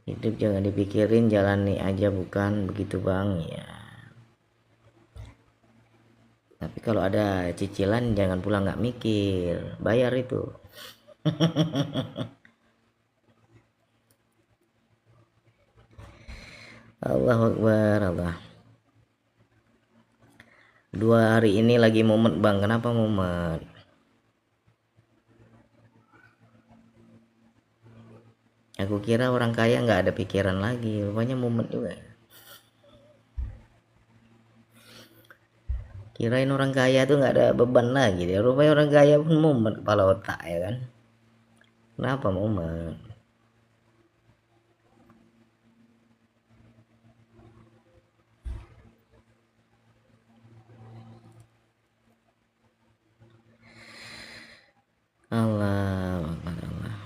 Hidup jangan dipikirin, jalani aja, bukan begitu bang ya. Tapi kalau ada cicilan jangan pulang nggak mikir, bayar itu. Allahu Akbar, Allah. 2 hari ini lagi momen bang, kenapa momen? Aku kira orang kaya nggak ada pikiran lagi, rupanya momen juga. Kirain orang kaya tuh nggak ada beban lagi, dia rupanya orang kaya pun momen kepala otak ya kan. Kenapa momen? Allah Akbar, Allah.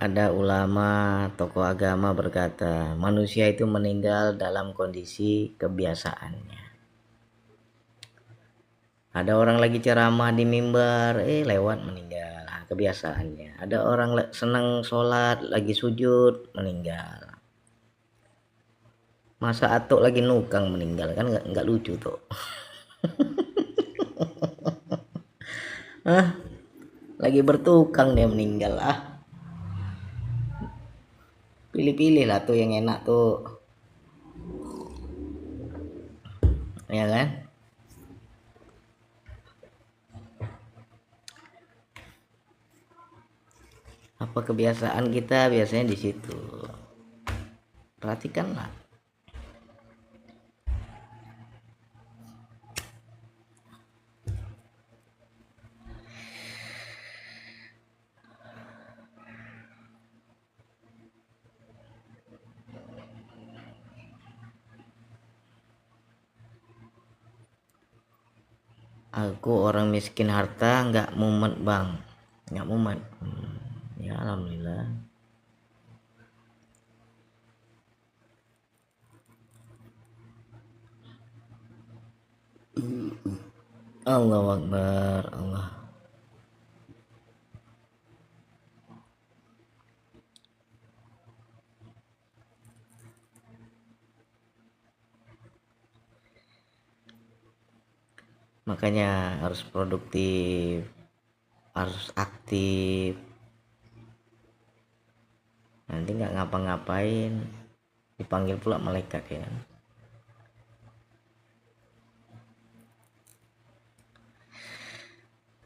Ada ulama tokoh agama berkata, manusia itu meninggal dalam kondisi kebiasaannya. Ada orang lagi ceramah di mimbar, lewat meninggal, kebiasaannya. Ada orang senang sholat, lagi sujud, meninggal. Masa atuk lagi nukang meninggal, kan nggak lucu tuh. Hah? Lagi bertukang dia meninggal ah. Pilih-pilih lah tuh yang enak tuh, ya kan? Apa kebiasaan kita biasanya di situ. Perhatikanlah. Aku orang miskin harta nggak mumet bang, nggak mumet. Ya alhamdulillah. Allahu Akbar, Allah. Makanya harus produktif, harus aktif. Nanti nggak ngapa-ngapain dipanggil pula malaikat ya.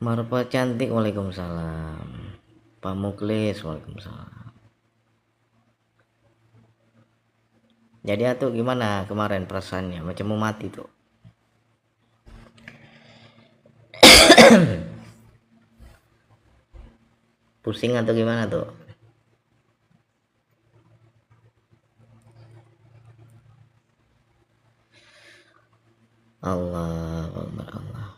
Marpa cantik, waalaikumsalam. Pak Muklis, waalaikumsalam. Jadi atuh gimana kemarin perasaannya, macam mau mati tuh. Pusing atau gimana tuh? Allah Akbar, Allah.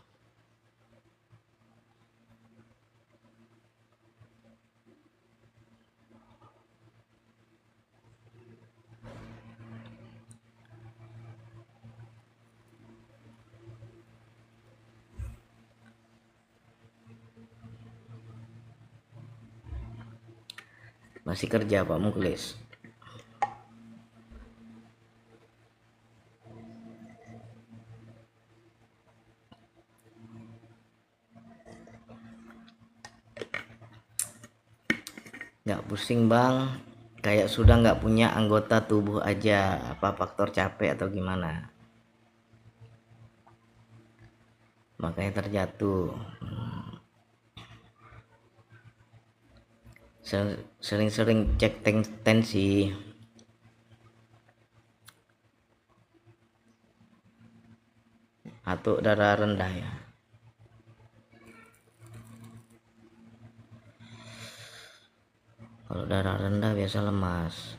Masih kerja Pak Muklis? Nggak pusing bang, kayak sudah nggak punya anggota tubuh aja, apa faktor capek atau gimana? Makanya terjatuh. Sering-sering cek tensi atau darah rendah ya. Kalau darah rendah biasa lemas.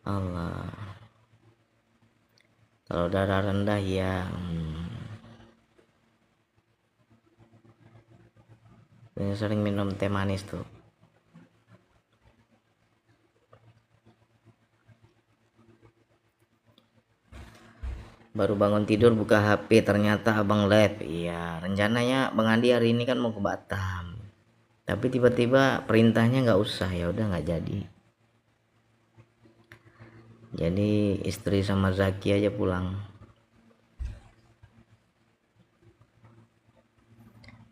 Allah. Kalau darah rendah ya yang sering minum teh manis tuh. Baru bangun tidur buka HP ternyata abang live. Iya, rencananya bang Andi hari ini kan mau ke Batam, tapi tiba-tiba perintahnya nggak usah, ya udah nggak jadi. Jadi istri sama Zaki aja pulang.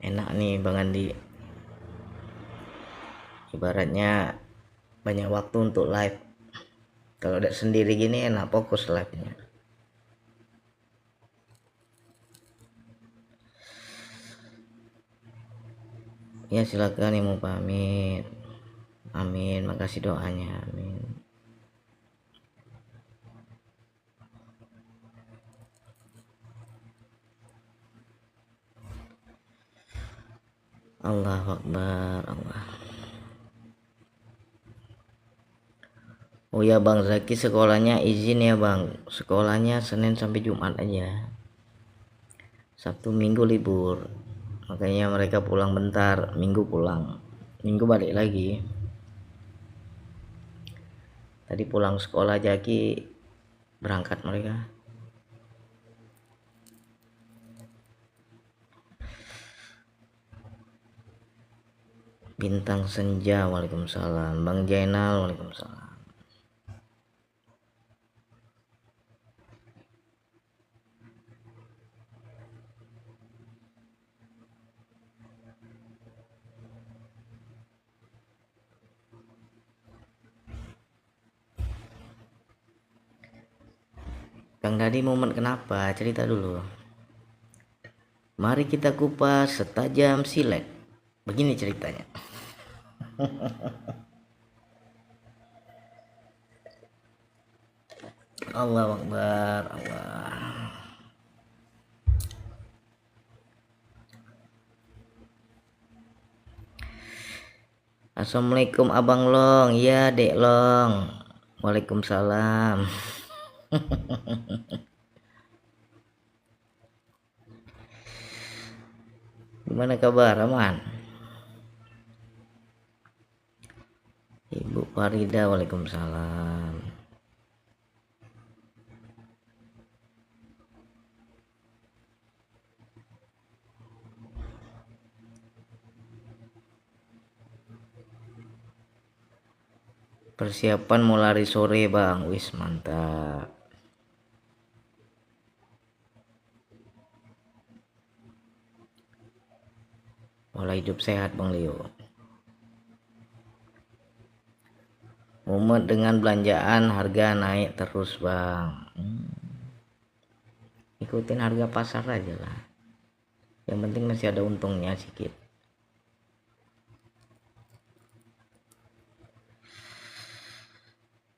Enak nih bang Andi, ibaratnya banyak waktu untuk live. Kalau udah sendiri gini enak fokus live nya. Ya silakan yang mau pamit. Amin, makasih doanya. Amin. Allahu Akbar. Allah. Oh ya bang Zaki, sekolahnya izin ya bang, sekolahnya Senin sampai Jumat aja, Sabtu Minggu libur, makanya mereka pulang bentar, Minggu pulang, Minggu balik lagi. Tadi pulang sekolah Jaki, berangkat mereka. Bintang Senja, waalaikumsalam. Bang Jainal, waalaikumsalam. Kang Dadi momen kenapa? Cerita dulu. Mari kita kupas setajam silet. Begini ceritanya. Allahu Akbar, Allah. Assalamualaikum Abang Long, iya Dek Long. Waalaikumsalam. Gimana kabar, aman? Ibu Farida, waalaikumsalam. Persiapan mau lari sore bang, wis mantap. Pola hidup sehat bang Leo. Mumet dengan belanjaan, harga naik terus bang. Ikutin harga pasar aja lah. Yang penting masih ada untungnya sedikit.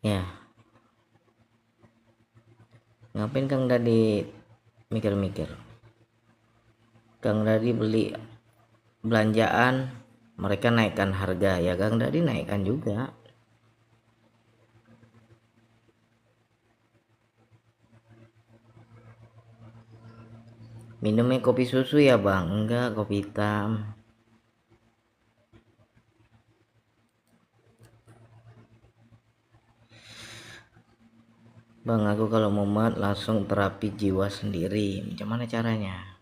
Ya. Ngapain Kang Dadi mikir-mikir? Kang Dadi beli belanjaan, mereka naikkan harga, ya Kang Dadi naikkan juga. Minumnya kopi susu ya bang? Enggak, kopi hitam. Bang, aku kalau mumet langsung terapi jiwa sendiri. Macam mana caranya?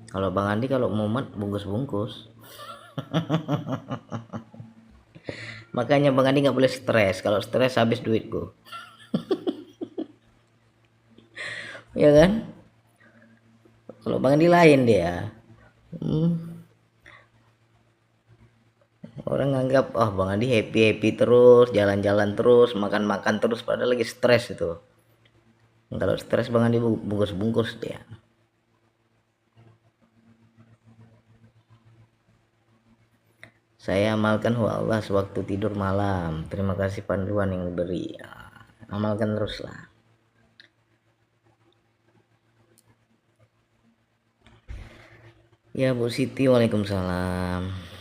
Kalau Bang Andi kalau mumet bungkus-bungkus. Makanya Bang Andi nggak boleh stres. Kalau stres habis duitku. Ya kan? Kalau Bang Andi lain dia. Orang nganggap, oh Bang Andi happy-happy terus, jalan-jalan terus, makan-makan terus, padahal lagi stres itu. Kalau stres Bang Andi bungkus-bungkus dia. Saya amalkan Allah sewaktu tidur malam. Terima kasih panduan yang diberi. Amalkan teruslah. Ya Bu Siti, waalaikumsalam.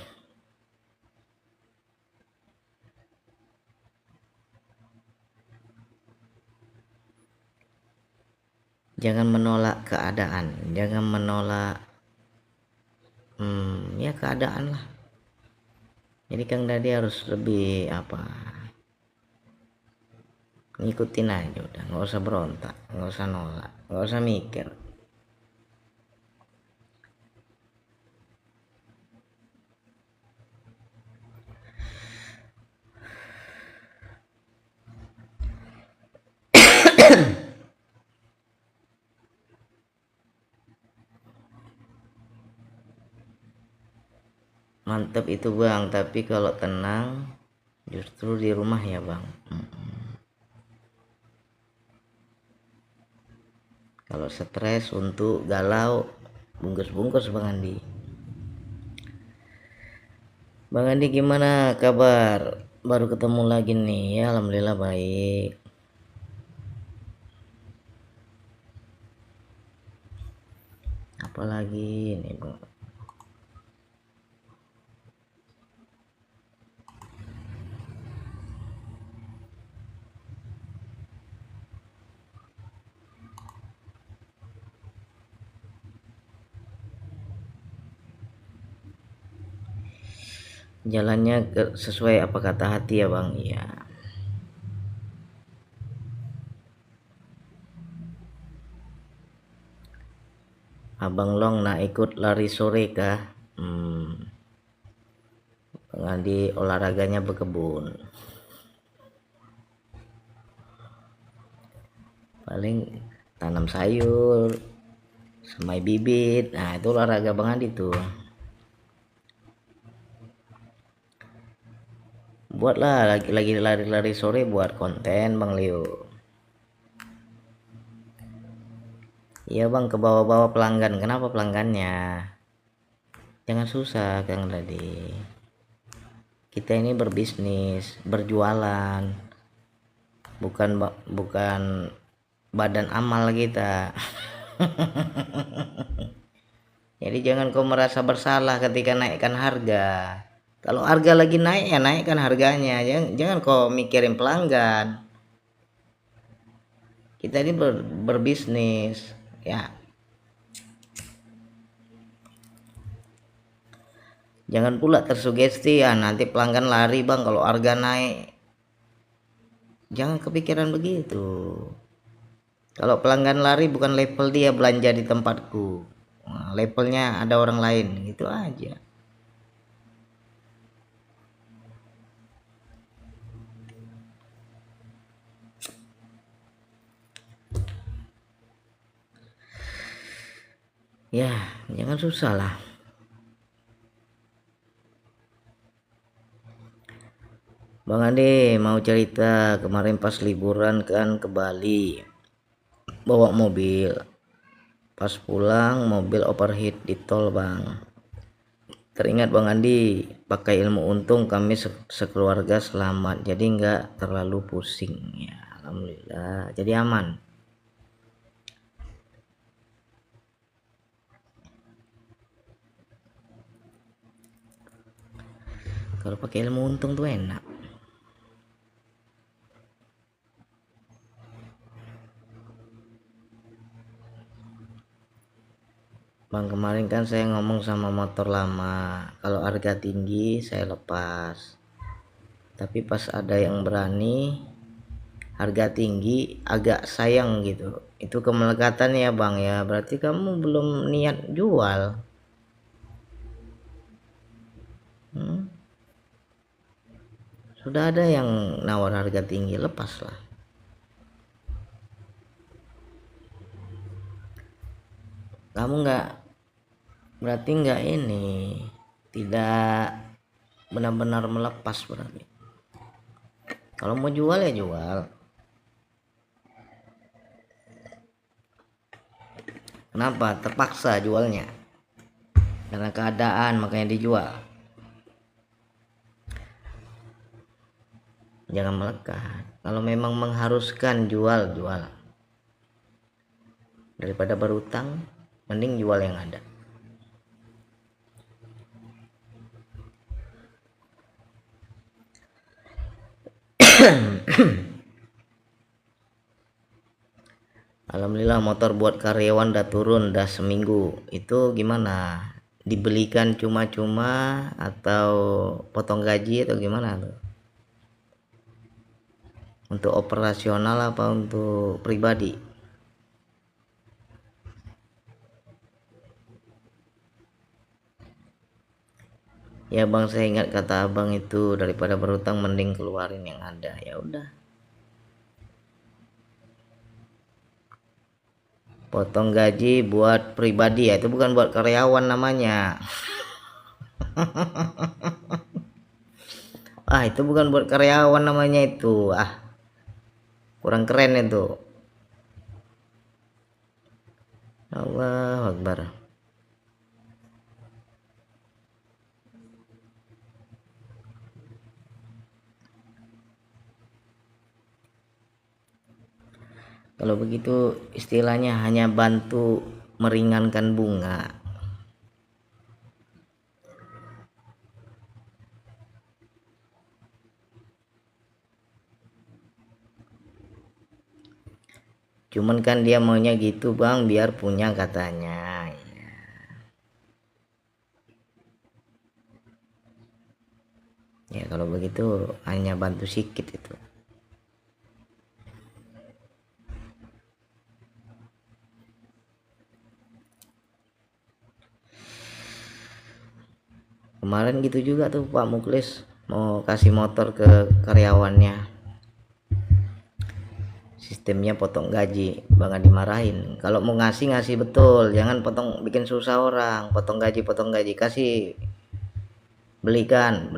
Jangan menolak keadaan, jangan menolak ya keadaan lah. Jadi Kang Dadi harus lebih apa, ngikutin aja udah, nggak usah berontak, nggak usah nolak, nggak usah mikir. Mantep itu Bang, tapi kalau tenang justru di rumah ya Bang. Kalau stres untuk galau, bungkus-bungkus Bang Andi. Bang Andi gimana kabar? Baru ketemu lagi nih ya, alhamdulillah baik. Apalagi nih Bang, jalannya sesuai apa kata hati ya Bang. Iya. Abang Long nak ikut lari sore kah? Bang Andi olahraganya berkebun, paling tanam sayur, semai bibit. Nah itu olahraga Bang Andi tuh. Buatlah lagi lari-lari sore, buat konten Bang Leo. Iya Bang, ke bawah-bawah pelanggan. Kenapa pelanggannya? Jangan susah Kang tadi. Kita ini berbisnis, berjualan, bukan badan amal kita. Jadi jangan kau merasa bersalah ketika naikkan harga. Kalau harga lagi naik ya naikkan harganya. Jangan kau mikirin pelanggan. Kita ini berbisnis ya. Jangan pula tersugesti ya nanti pelanggan lari Bang kalau harga naik. Jangan kepikiran begitu. Kalau pelanggan lari bukan level dia belanja di tempatku. Nah, levelnya ada orang lain gitu aja. Ya jangan susah lah. Bang Ade mau cerita, kemarin pas liburan kan ke Bali, bawa mobil, pas pulang mobil overheat di tol Bang. Teringat Bang Andi, pakai ilmu untung kami sekeluarga selamat, jadi nggak terlalu pusing ya, alhamdulillah, jadi aman. Kalau pakai ilmu untung tuh enak. Bang kemarin kan saya ngomong sama motor lama, kalau harga tinggi saya lepas. Tapi pas ada yang berani, harga tinggi agak sayang gitu. Itu kemelekatan ya Bang ya, berarti kamu belum niat jual. Sudah ada yang nawar harga tinggi, lepas lah. Kamu berarti nggak ini, tidak benar-benar melepas berarti. Kalau mau jual ya jual. Kenapa? Terpaksa jualnya. Karena keadaan makanya dijual. Jangan melekat. Kalau memang mengharuskan jual, jual. Daripada berutang, mending jual yang ada. Alhamdulillah motor buat karyawan udah turun, udah seminggu. Itu gimana, dibelikan cuma-cuma atau potong gaji atau gimana tuh? Untuk operasional apa untuk pribadi? Ya bang, saya ingat kata abang itu, daripada berutang mending keluarin yang ada. Ya udah, potong gaji buat pribadi ya, itu bukan buat karyawan namanya. Itu bukan buat karyawan namanya itu. Kurang keren itu. Allahu Akbar. Kalau begitu istilahnya hanya bantu meringankan bunga. Cuman kan dia maunya gitu bang, biar punya katanya. Ya kalau begitu hanya bantu sikit itu. Kemarin gitu juga tuh Pak Muklis mau kasih motor ke karyawannya, sistemnya potong gaji. Bang dimarahin, kalau mau ngasih ngasih betul, jangan potong bikin susah orang. Potong gaji kasih, belikan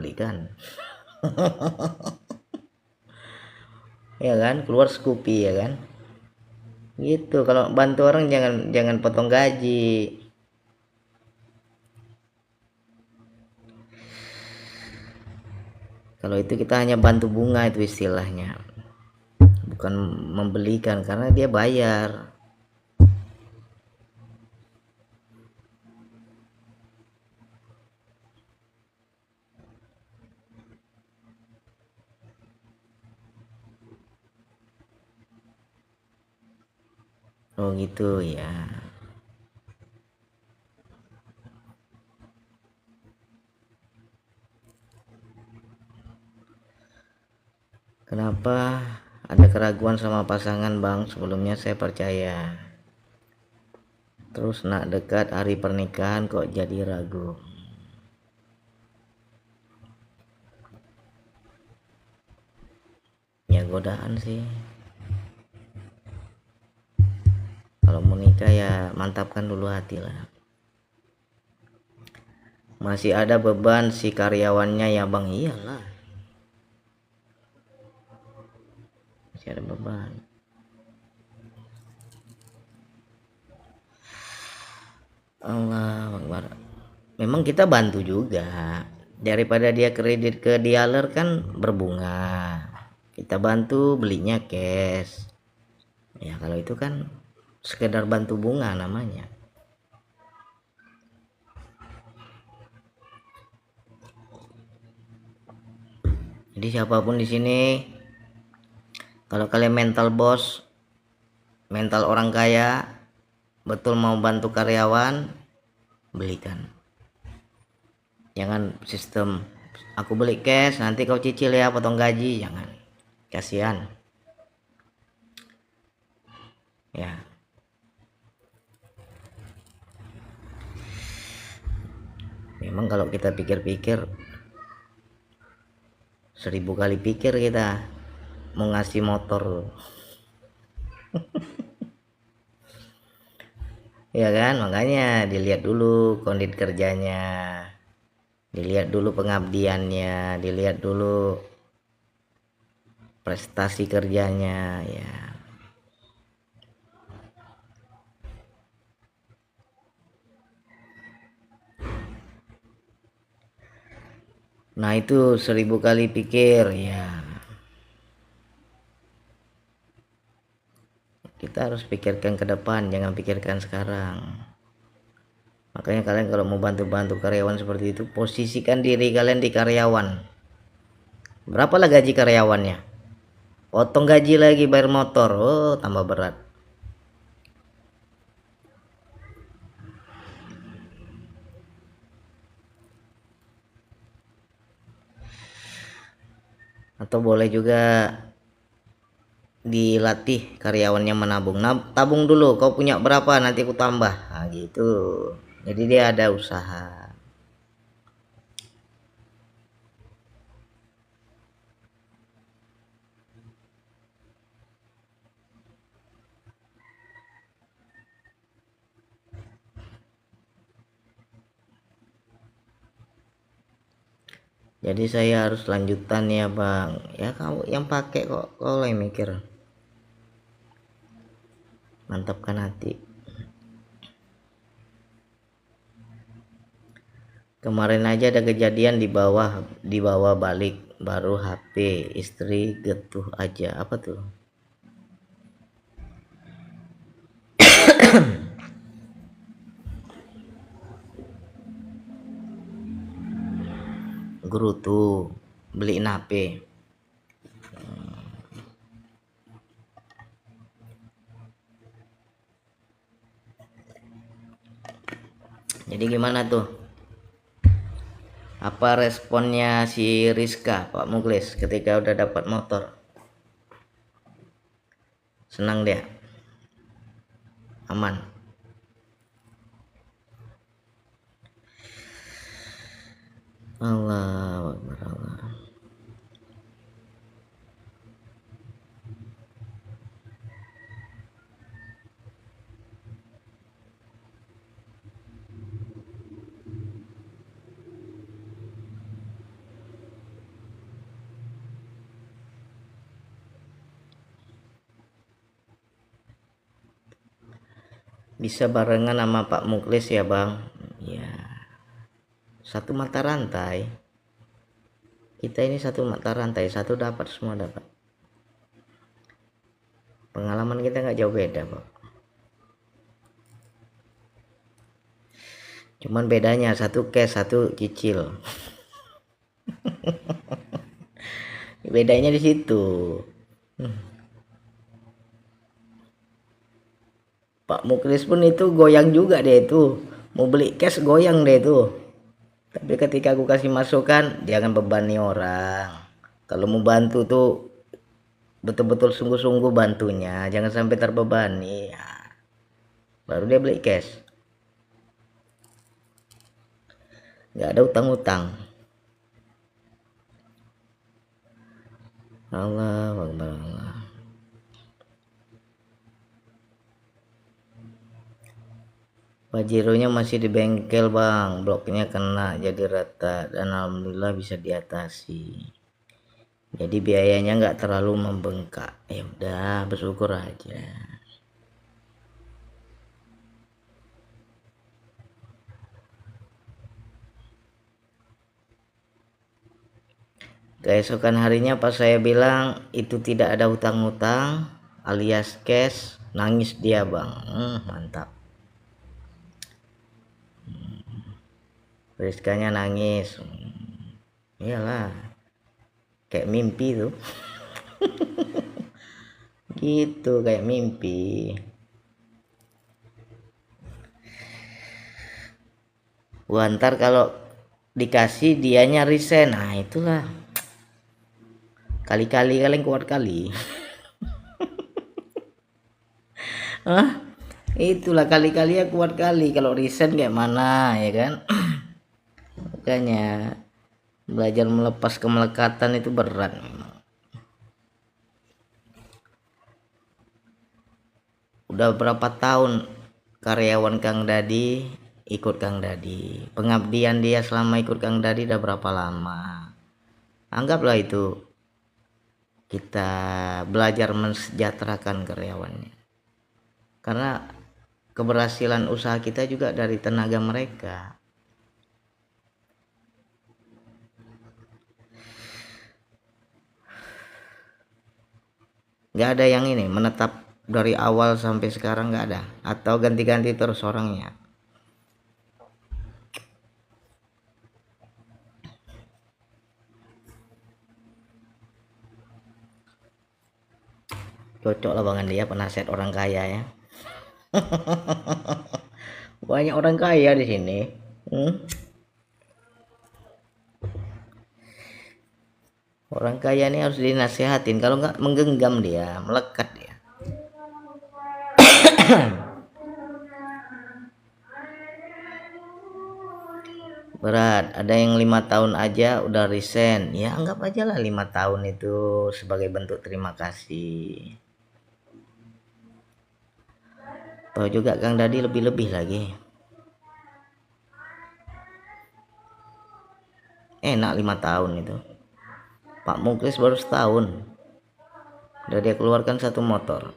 ya kan, keluar Scoopy ya kan, gitu. Kalau bantu orang jangan jangan potong gaji. Kalau itu kita hanya bantu bunga itu istilahnya, bukan membelikan karena dia bayar. Oh gitu ya. Kenapa ada keraguan sama pasangan bang? Sebelumnya saya percaya, terus nak dekat hari pernikahan kok jadi ragu? Ya godaan sih. Kalau mau nikah ya mantapkan dulu hati lah. Masih ada beban si karyawannya ya bang, iyalah masih ada beban. Allah Akbar. Memang kita bantu juga, daripada dia kredit ke dealer kan berbunga, kita bantu belinya cash. Ya kalau itu kan sekedar bantu bunga namanya. Jadi siapapun di sini, kalau kalian mental bos, mental orang kaya, betul mau bantu karyawan, belikan. Jangan sistem aku beli cash nanti kau cicil ya potong gaji, jangan, kasihan ya. Memang kalau kita pikir-pikir, 1000 kali pikir kita mau ngasih motor. Ya kan, makanya dilihat dulu kondisi kerjanya, dilihat dulu pengabdiannya, dilihat dulu prestasi kerjanya ya. Nah itu 1000 kali pikir ya. Kita harus pikirkan ke depan, jangan pikirkan sekarang. Makanya kalian kalau mau bantu-bantu karyawan seperti itu, posisikan diri kalian di karyawan. Berapalah gaji karyawannya? Potong gaji lagi, bayar motor, oh tambah berat. Atau boleh juga dilatih karyawannya menabung. Tabung dulu, kau punya berapa nanti aku tambah, nah gitu. Jadi dia ada usaha. Jadi saya harus lanjutan ya bang, ya kamu yang pakai kok, kau yang mikir. Mantapkan hati. Kemarin aja ada kejadian di bawah balik baru HP istri getuh aja. Apa tuh? Guru tuh beliin HP. Jadi gimana tuh? Apa responnya si Rizka, Pak Muklis ketika udah dapat motor? Senang dia? Aman? Allah Akbar Allah. Bisa barengan sama Pak Muklis ya bang? Ya, satu mata rantai. Kita ini satu mata rantai, satu dapat, semua dapat. Pengalaman kita nggak jauh beda pak. Cuman bedanya satu cash, satu cicil. Bedanya di situ. Pak Muklis pun itu goyang juga deh itu. Mau beli cash goyang deh itu. Tapi ketika aku kasih masukan, dia akan bebani orang. Kalau mau bantu tuh betul-betul sungguh-sungguh bantunya, jangan sampai terbebani. Ya, baru dia beli cash. Nggak ada utang-utang. Allah Akbar Allah. Pajironya masih di bengkel bang, bloknya kena jadi rata dan alhamdulillah bisa diatasi. Jadi biayanya nggak terlalu membengkak. Ya udah, bersyukur aja. Keesokan harinya pas saya bilang itu tidak ada hutang-hutang alias cash, nangis dia bang. Mantap. Rizkanya nangis. Iyalah, kayak mimpi tuh. Gitu, kayak mimpi. Wah, ntar kalau dikasih dianya resign, nah itulah. Kali-kali kalian kuat kali. Hah? Itulah kali-kali ya kuat kali. Kalau resign kayak mana ya kan? Makanya belajar melepas kemelekatan itu berat memang. Udah berapa tahun karyawan Kang Dadi ikut Kang Dadi, pengabdian dia selama ikut Kang Dadi udah berapa lama. Anggaplah itu kita belajar mensejahterakan karyawannya, karena keberhasilan usaha kita juga dari tenaga mereka. Nggak ada yang ini menetap dari awal sampai sekarang, nggak ada, atau ganti-ganti terus orangnya. Cocok lah banget dia penasihat orang kaya ya. Banyak orang kaya di sini. Orang kaya ini harus dinasehatin, kalau nggak menggenggam dia, melekat dia. Berat, ada yang 5 tahun aja udah resign, ya anggap aja lah 5 tahun itu sebagai bentuk terima kasih. Tahu juga Kang Dadi lebih-lebih lagi. Enak 5 tahun itu. Pak Muklis baru setahun udah dia keluarkan 1 motor.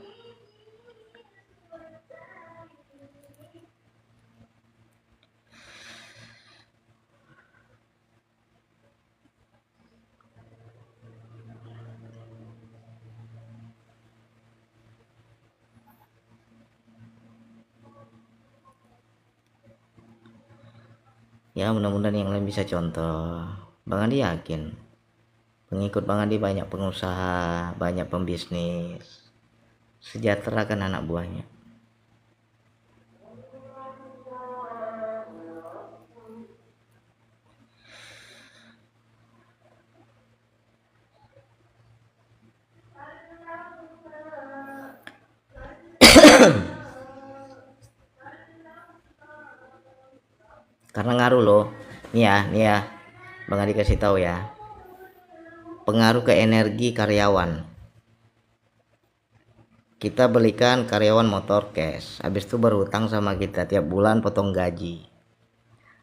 Ya mudah-mudahan yang lain bisa contoh. Bang Andi yakin pengikut Bang Andi banyak pengusaha, banyak pembisnis, sejahtera kan anak buahnya. Karena ngaruh loh. Nih ya Bang Andi kasih tahu ya, pengaruh ke energi karyawan. Kita belikan karyawan motor cash, habis itu berhutang sama kita tiap bulan, potong gaji.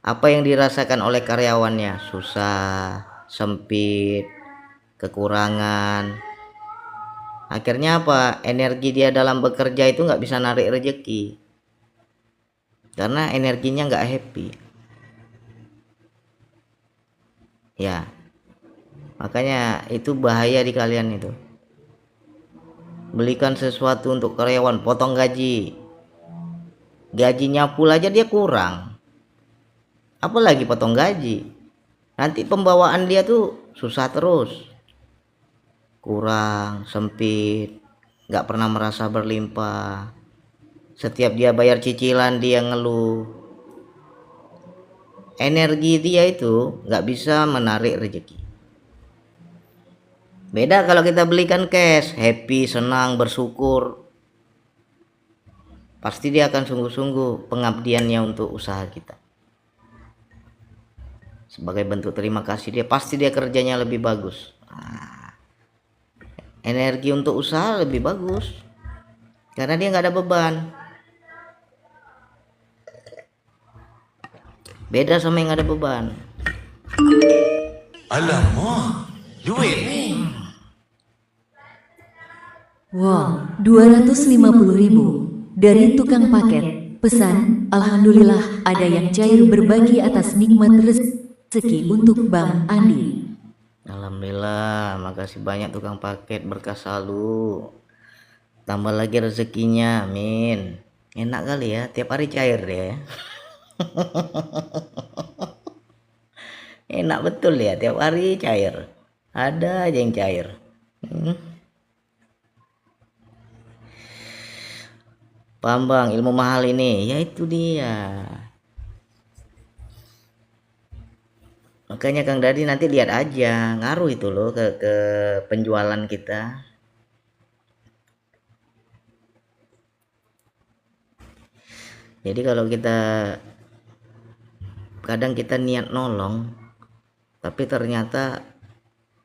Apa yang dirasakan oleh karyawannya? Susah, sempit, kekurangan. Akhirnya apa? Energi dia dalam bekerja itu nggak bisa narik rezeki, karena energinya nggak happy. Ya, makanya itu bahaya di kalian itu. Belikan sesuatu untuk karyawan, potong gaji. Gajinya pula aja dia kurang, apalagi potong gaji. Nanti pembawaan dia tuh susah terus, kurang, sempit, nggak pernah merasa berlimpah. Setiap dia bayar cicilan dia ngeluh. Energi dia itu nggak bisa menarik rezeki. Beda kalau kita belikan cash, happy, senang, bersyukur, pasti dia akan sungguh-sungguh pengabdiannya untuk usaha kita. Sebagai bentuk terima kasih dia kerjanya lebih bagus. Nah, energi untuk usaha lebih bagus karena dia nggak ada beban. Beda sama yang ada beban. Alamak, duit nih. Wow, 250.000 dari tukang paket. Pesan, Alhamdulillah ada yang cair berbagi atas nikmat rezeki untuk Bang Andi. Alhamdulillah, makasih banyak tukang paket, berkah selalu. Tambah lagi rezekinya, amin. Enak kali ya, tiap hari cair ya. Enak betul ya, tiap hari cair. Ada aja yang cair. Paham Bang, ilmu mahal ini, ya itu dia. Makanya Kang Dadi nanti lihat aja, ngaruh itu loh ke penjualan kita. Jadi kalau kita kadang kita niat nolong, tapi ternyata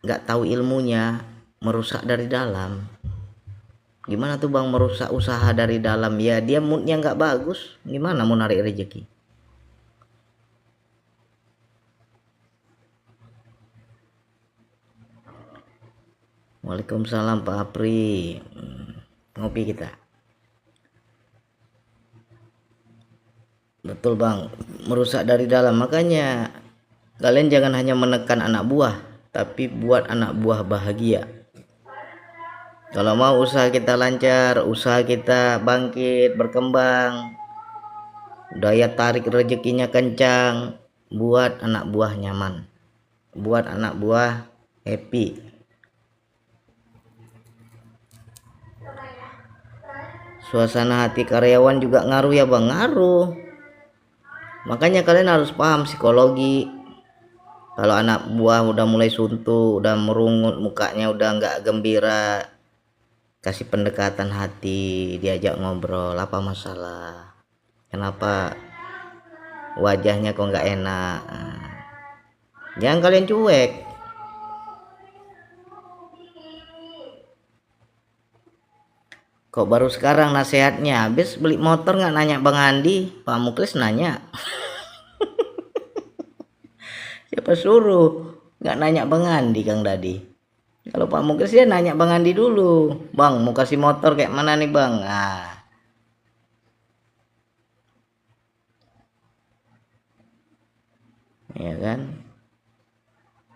nggak tahu ilmunya, merusak dari dalam. Gimana tuh Bang merusak usaha dari dalam? Ya dia moodnya nggak bagus, gimana mau narik rezeki? Waalaikumsalam Pak Apri. Ngopi kita. Betul Bang, merusak dari dalam. Makanya kalian jangan hanya menekan anak buah, tapi buat anak buah bahagia. Kalau mau usaha kita lancar, usaha kita bangkit, berkembang, daya tarik rezekinya kencang, buat anak buah nyaman, buat anak buah happy. Suasana hati karyawan juga ngaruh ya Bang, ngaruh. Makanya kalian harus paham psikologi. Kalau anak buah udah mulai suntuk, udah merungut, mukanya udah nggak gembira, kasih pendekatan hati, diajak ngobrol, apa masalah, kenapa wajahnya kok nggak enak. Nah, jangan kalian cuek. Kok baru sekarang nasihatnya? Habis beli motor nggak nanya Bang Andi? Pak Muklis nanya. Siapa suruh nggak nanya Bang Andi, Kang Dadi? Kalau Pak Muklis dia nanya Bang Andi dulu. Bang, mau kasih motor kayak mana nih Bang? Nah, ya kan?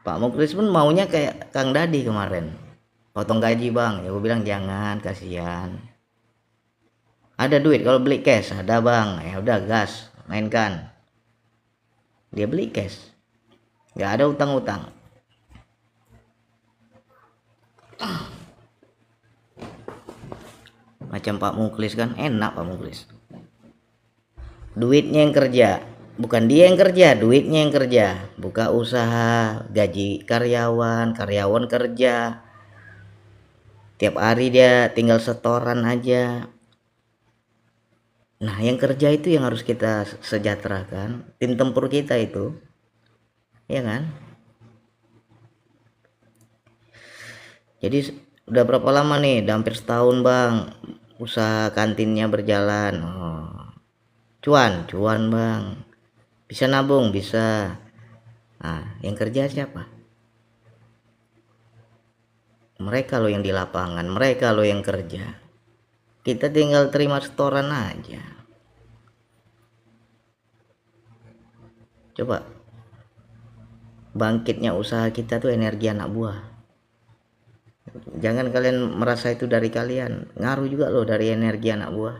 Pak Muklis pun maunya kayak Kang Dadi kemarin. Potong gaji Bang. Ya gue bilang jangan, kasihan. Ada duit kalau beli cash, ada Bang. Ya udah gas, mainkan. Dia beli cash. Nggak ada utang-utang. Macam Pak Muklis kan enak Pak Muklis. Duitnya yang kerja, bukan dia yang kerja, duitnya yang kerja. Buka usaha, gaji karyawan, karyawan kerja. Tiap hari dia tinggal setoran aja. Nah, yang kerja itu yang harus kita sejahterakan, tim tempur kita itu. Ya kan? Jadi udah berapa lama nih? Udah hampir setahun Bang usaha kantinnya berjalan. Oh, cuan Bang, bisa nabung, bisa. Nah, yang kerja siapa? Mereka loh yang di lapangan, mereka loh yang kerja. Kita tinggal terima setoran aja. Coba bangkitnya usaha kita tuh energi anak buah. Jangan kalian merasa itu dari kalian, ngaruh juga loh dari energi anak buah.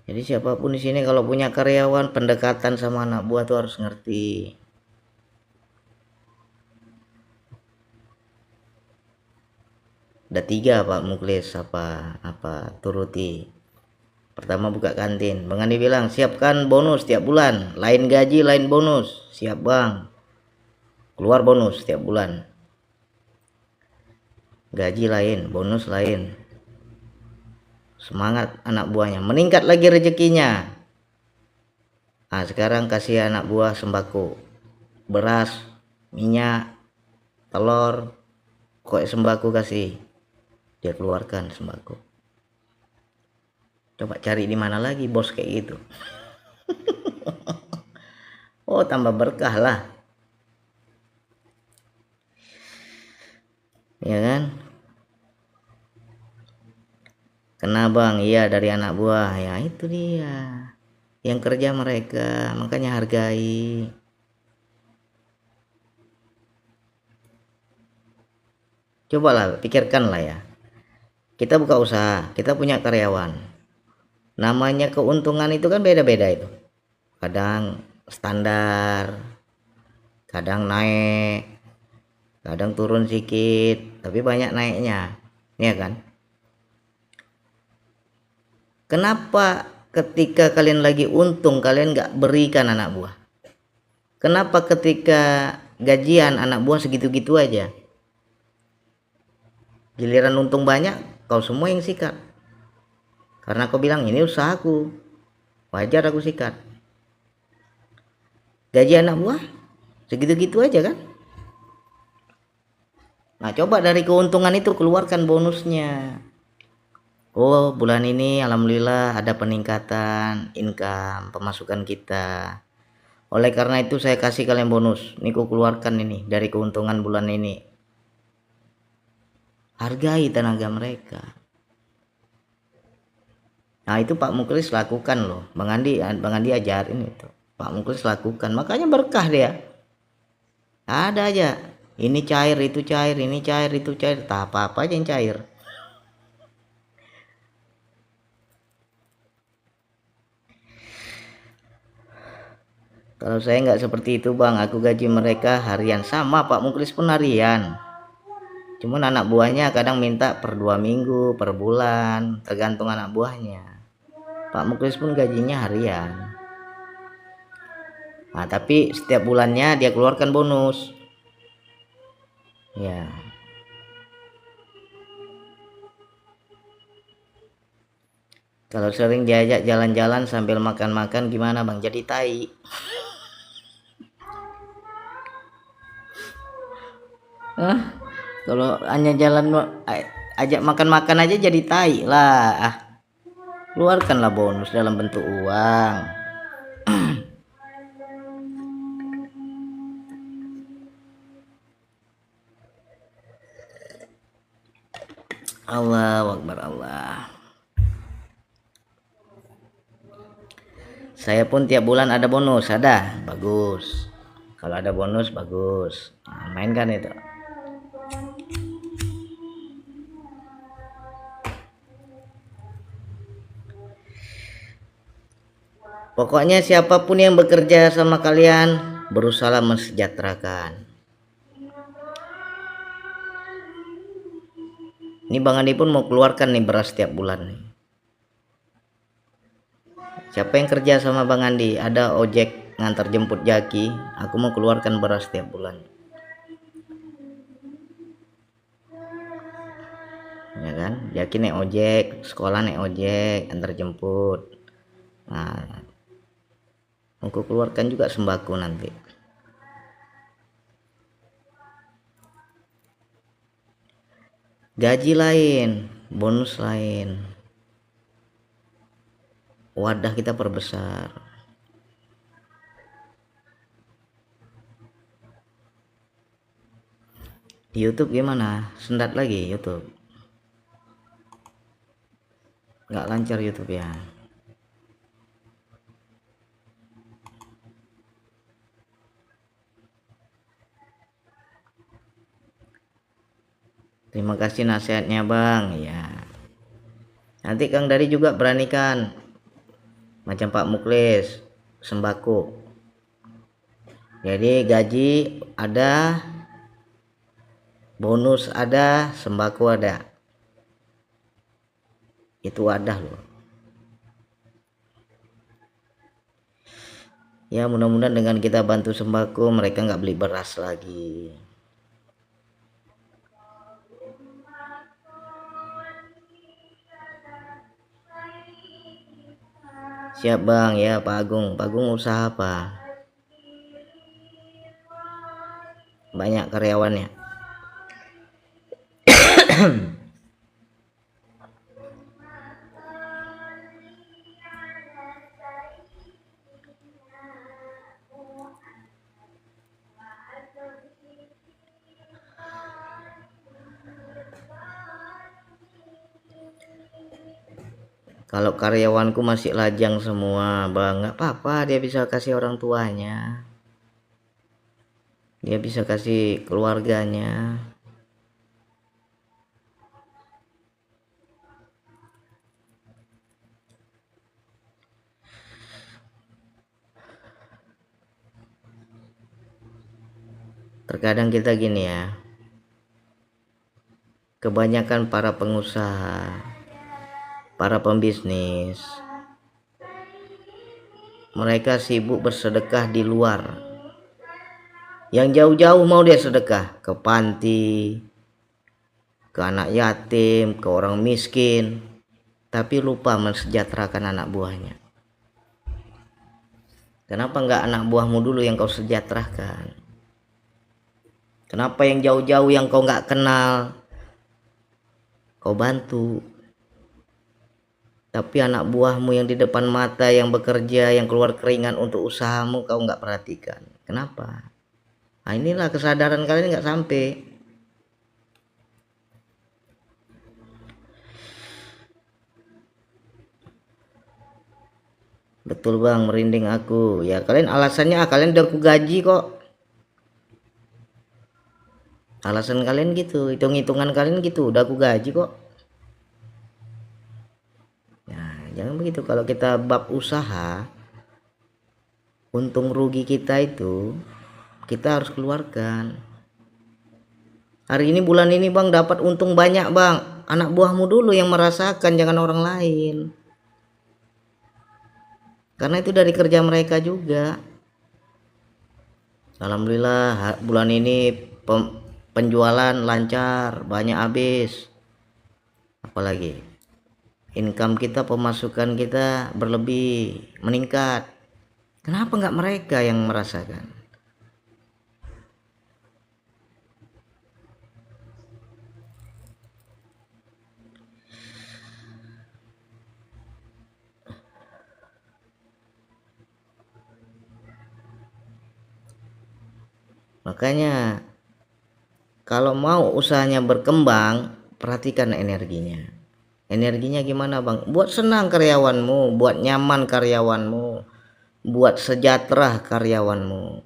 Jadi siapapun di sini kalau punya karyawan, pendekatan sama anak buah tuh harus ngerti. Ada 3 Pak Muklis apa turuti. Pertama buka kantin. Bang Andi bilang siapkan bonus tiap bulan, lain gaji lain bonus. Siap Bang, keluar bonus tiap bulan. Gaji lain, bonus lain. Semangat anak buahnya, meningkat lagi rezekinya. Nah, sekarang kasih anak buah sembako, beras, minyak, telur, kok sembako kasih. Dia keluarkan sembako. Coba cari di mana lagi bos kayak gitu. Oh, tambah berkah lah. Ya kan? Kena Bang, iya dari anak buah. Ya itu dia. Yang kerja mereka, makanya hargai. Cobalah, pikirkanlah ya. Kita buka usaha, kita punya karyawan. Namanya keuntungan itu kan beda-beda itu. Kadang standar, kadang naik, kadang turun sedikit, tapi banyak naiknya. Ya kan? Kenapa ketika kalian lagi untung kalian nggak berikan anak buah? Kenapa ketika gajian anak buah segitu-gitu aja? Giliran untung banyak, kau semua yang sikat. Karena kau bilang ini usahaku, wajar aku sikat. Gaji anak buah segitu-gitu aja kan? Nah, coba dari keuntungan itu keluarkan bonusnya. Oh, bulan ini alhamdulillah ada peningkatan income, pemasukan kita. Oleh karena itu saya kasih kalian bonus. Nih ku keluarkan ini dari keuntungan bulan ini. Hargai tenaga mereka. Nah, itu Pak Muklis lakukan loh. Bang Andi ajarin itu. Pak Muklis lakukan. Makanya berkah dia. Ada aja. Ini cair, itu cair, ini cair, itu cair. Tak apa-apa aja yang cair. Kalau saya nggak seperti itu Bang, aku gaji mereka harian. Sama Pak Muklis pun harian. Cuman anak buahnya kadang minta per 2 minggu, per bulan, tergantung anak buahnya. Pak Muklis pun gajinya harian. Nah, tapi setiap bulannya dia keluarkan bonus. Ya. Kalau sering diajak jalan-jalan sambil makan-makan gimana bang? Jadi tai. Hah? Kalau hanya jalan ajak makan-makan aja jadi tai lah. Keluarkanlah bonus dalam bentuk uang. Allahu Akbar Allah. Saya pun tiap bulan ada bonus, ada, bagus. Kalau ada bonus bagus. Nah, mainkan itu. Pokoknya siapapun yang bekerja sama kalian berusaha mensejahterakan. Ini Bang Andi pun mau keluarkan nih beras setiap bulan nih. Siapa yang kerja sama Bang Andi? Ada ojek ngantar jemput Jaki. Aku mau keluarkan beras setiap bulan. Ya kan? Jaki naik ojek, sekolah naik ojek, antar jemput. Nah, aku keluarkan juga sembako nanti. Gaji lain, bonus lain. Wadah kita perbesar. Di YouTube gimana? Sendat lagi YouTube. Nggak lancar YouTube ya. Terima kasih nasihatnya Bang. Ya. Nanti Kang Dari juga beranikan macam Pak Muklis sembako. Jadi gaji ada, bonus ada, sembako ada. Itu wadah loh. Ya mudah-mudahan dengan kita bantu sembako mereka nggak beli beras lagi. Siap Bang ya Pak Agung. Pak Agung usaha apa? Banyak karyawannya. Kalau karyawanku masih lajang semua Bang, nggak apa-apa, dia bisa kasih orang tuanya, dia bisa kasih keluarganya. Terkadang kita gini ya, kebanyakan para pengusaha, para pembisnis, mereka sibuk bersedekah di luar. Yang jauh-jauh mau dia sedekah ke panti, ke anak yatim, ke orang miskin, tapi lupa mensejahterakan anak buahnya. Kenapa enggak anak buahmu dulu yang kau sejahterakan? Kenapa yang jauh-jauh yang kau nggak kenal kau bantu, tapi anak buahmu yang di depan mata yang bekerja, yang keluar keringat untuk usahamu kau nggak perhatikan? Kenapa? Nah inilah kesadaran kalian nggak sampai. Betul Bang, merinding aku. Ya kalian alasannya kalian udah aku gaji kok. Alasan kalian gitu, hitung-hitungan kalian gitu, udah aku gaji kok. Nah, jangan begitu. Kalau kita bab usaha, untung rugi kita itu kita harus keluarkan. Hari ini bulan ini Bang dapat untung banyak Bang, anak buahmu dulu yang merasakan, jangan orang lain. karena itu dari kerja mereka juga. Alhamdulillah bulan ini penjualan lancar, banyak habis. Apalagi income kita, pemasukan kita berlebih, meningkat. Kenapa nggak mereka yang merasakan? Makanya kalau mau usahanya berkembang, perhatikan energinya. Energinya gimana bang? Buat senang karyawanmu, buat nyaman karyawanmu, buat sejahtera karyawanmu.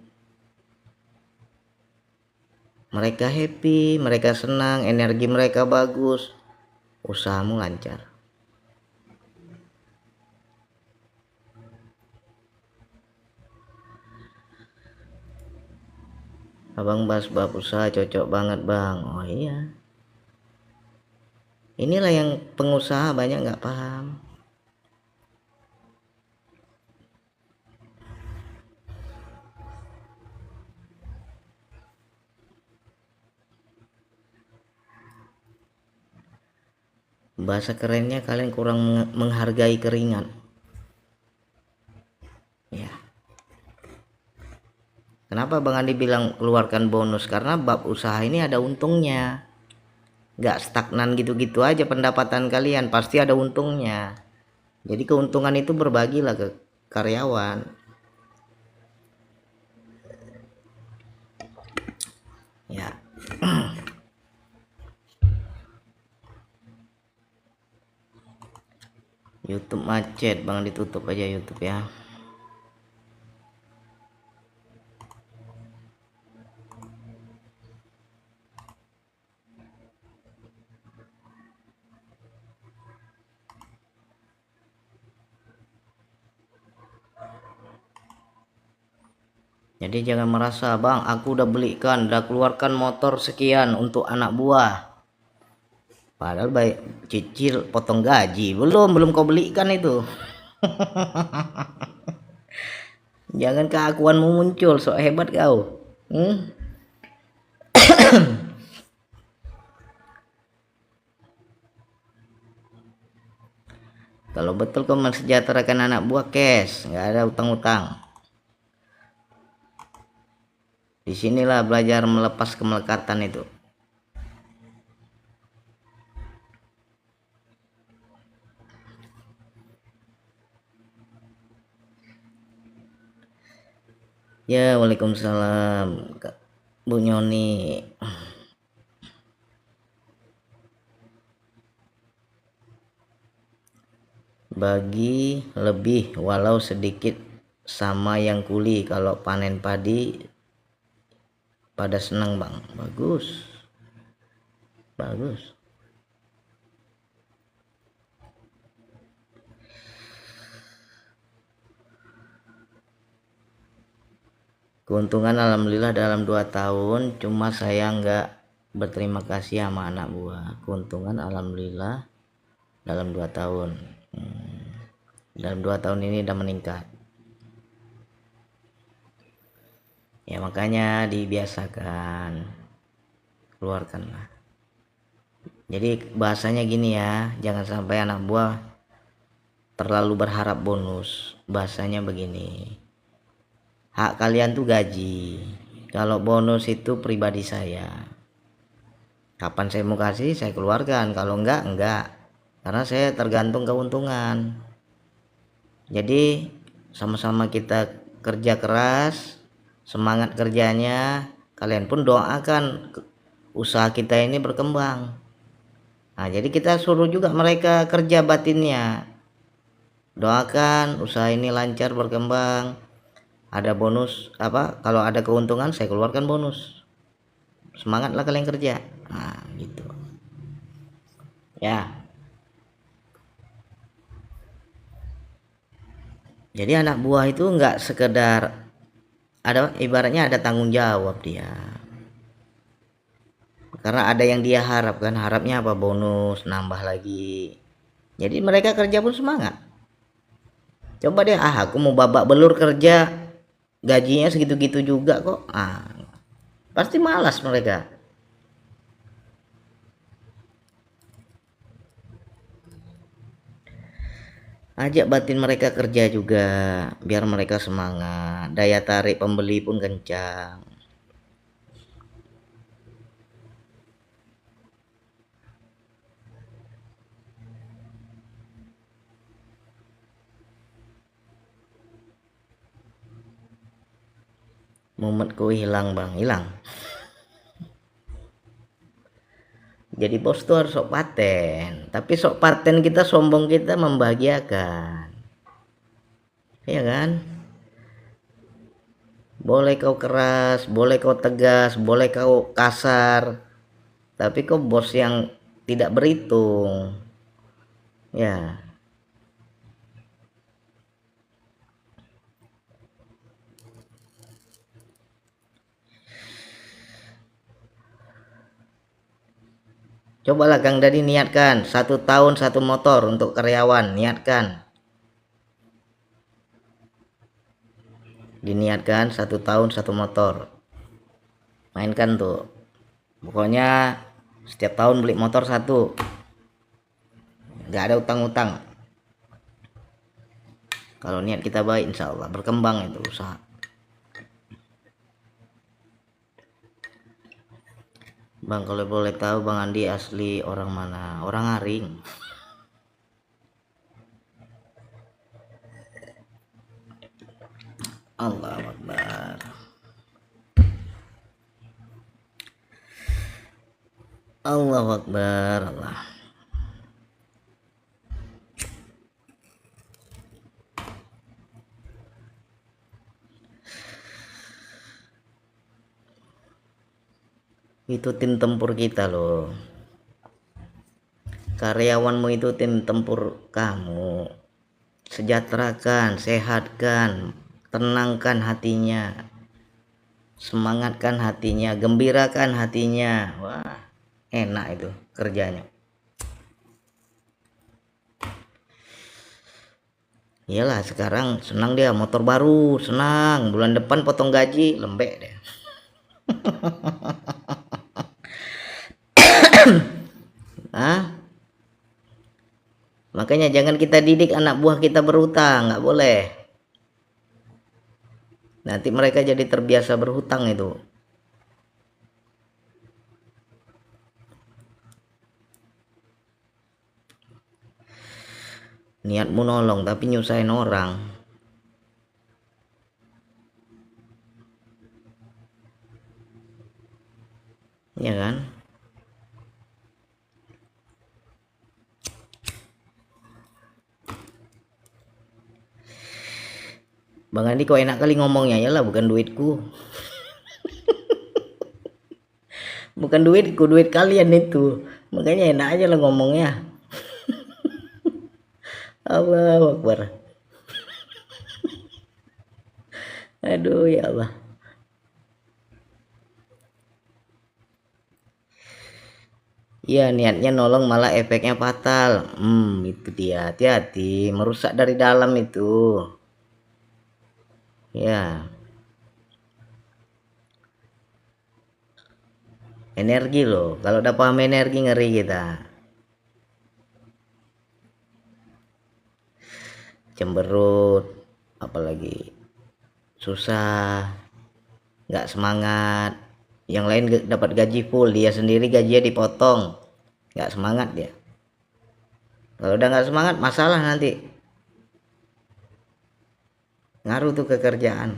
Mereka happy, mereka senang, energi mereka bagus, usahamu lancar. Abang bahas bab usaha cocok banget bang. Oh iya, inilah yang pengusaha banyak nggak paham. Bahasa kerennya kalian kurang menghargai keringat. Ya. Kenapa Bang Andi bilang keluarkan bonus? Karena bab usaha ini ada untungnya. Nggak stagnan gitu-gitu aja pendapatan kalian, pasti ada untungnya. Jadi keuntungan itu berbagilah ke karyawan. Ya. YouTube macet, Bang, ditutup aja YouTube ya. Jadi jangan merasa, Bang, aku udah belikan, udah keluarkan motor sekian untuk anak buah. Padahal baik cicil potong gaji, belum kau belikan itu. Jangan keakuanmu muncul, sok hebat kau. Kalau betul kau mensejahterakan anak buah, cash, nggak ada utang-utang. Disinilah belajar melepas kemelekatan itu. Ya, waalaikumsalam, Bu Nyoni. Bagi lebih walau sedikit sama yang kuli, kalau panen padi pada senang bang. Bagus, bagus. Keuntungan alhamdulillah dalam 2 tahun, cuma saya nggak berterima kasih sama anak buah. Keuntungan alhamdulillah dalam 2 tahun. Dalam 2 tahun ini udah meningkat. Ya makanya dibiasakan, keluarkanlah. Jadi bahasanya gini ya, jangan sampai anak buah terlalu berharap bonus. Bahasanya begini, hak kalian tuh gaji, kalau bonus itu pribadi saya. Kapan saya mau kasih saya keluarkan, kalau enggak, karena saya tergantung keuntungan. Jadi sama-sama kita kerja keras, semangat kerjanya, kalian pun doakan usaha kita ini berkembang. Nah jadi kita suruh juga mereka kerja batinnya, doakan usaha ini lancar berkembang, ada bonus apa, kalau ada keuntungan saya keluarkan bonus, semangatlah kalian kerja. Nah gitu ya. Jadi anak buah itu nggak sekedar ada, ibaratnya ada tanggung jawab dia, karena ada yang dia harapkan. Harapnya apa? Bonus, nambah lagi. Jadi mereka kerja pun semangat. Coba deh, aku mau babak belur kerja, gajinya segitu-gitu juga kok. Pasti malas mereka. Ajak batin mereka kerja juga, biar mereka semangat, daya tarik pembeli pun kencang. Momentku hilang bang, hilang. Jadi bos tuh harus sok paten, tapi sok paten kita, sombong kita membahagiakan, ya kan? Boleh kau keras, boleh kau tegas, boleh kau kasar, tapi kau bos yang tidak berhitung, ya. Cobalah Kang Dadi niatkan 1 tahun 1 motor untuk karyawan, niatkan. Diniatkan 1 tahun 1 motor. Mainkan tuh. Pokoknya setiap tahun beli motor 1. Gak ada utang-utang. Kalau niat kita baik, insya Allah berkembang itu usaha. Bang, kalau boleh tahu Bang Andi asli orang mana? Orang Aring. Allahu Akbar. Allahu Akbar. Allah. Itu tim tempur kita loh. Karyawanmu itu tim tempur kamu. Sejahterakan, sehatkan, tenangkan hatinya, semangatkan hatinya, gembirakan hatinya. Wah, enak itu kerjanya. Iyalah, sekarang senang dia, motor baru, senang. Bulan depan potong gaji, lembek deh. Makanya jangan kita didik anak buah kita berhutang, nggak boleh. Nanti mereka jadi terbiasa berhutang itu. Niatmu nolong tapi nyusahin orang. Ya kan? Bang Andi kok enak kali ngomongnya, ya lah bukan duitku. Bukan duitku, duit kalian itu. Makanya enak aja lah ngomongnya. Allahu Akbar. Aduh ya Allah. Iya, niatnya nolong malah efeknya fatal. Itu dia, hati-hati, merusak dari dalam itu. Ya. Energi loh, kalau udah paham energi ngeri kita. Cemberut, apalagi susah, nggak semangat. Yang lain dapat gaji full, dia sendiri gajinya dipotong, nggak semangat dia. Kalau udah nggak semangat, masalah nanti, ngaruh tuh ke kerjaan.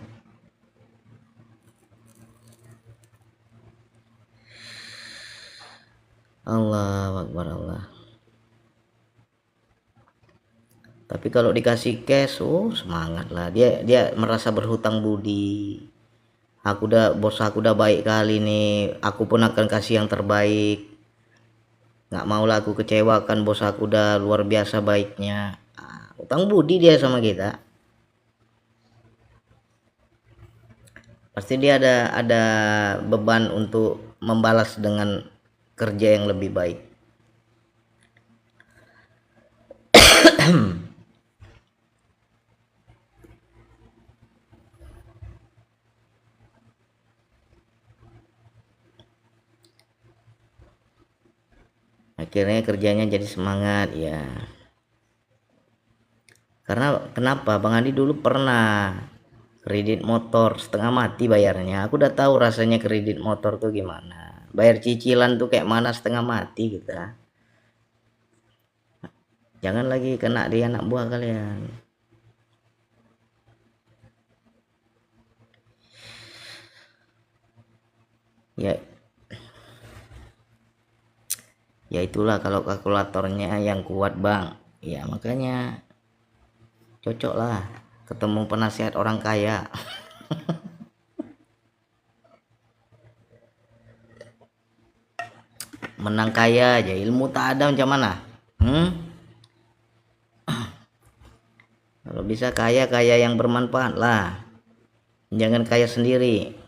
Allahu Akbar, Allah. Tapi kalau dikasih cash, semangat lah, dia merasa berhutang budi. Bos aku udah baik kali nih, aku pun akan kasih yang terbaik. Nggak mau lah aku kecewakan, bos aku udah luar biasa baiknya. Utang budi dia sama kita. Pasti dia ada beban untuk membalas dengan kerja yang lebih baik. Akhirnya kerjanya jadi semangat ya. Karena kenapa, Bang Andi dulu pernah kredit motor setengah mati bayarnya. Aku udah tahu rasanya kredit motor tuh gimana, bayar cicilan tuh kayak mana, setengah mati kita. Jangan lagi kena di anak buah kalian. Ya, ya itulah kalau kalkulatornya yang kuat, Bang. Ya makanya cocok lah ketemu penasihat orang kaya. Menang kaya aja, ilmu tak ada macam mana. Kalau bisa kaya, kaya yang bermanfaat lah, jangan kaya sendiri.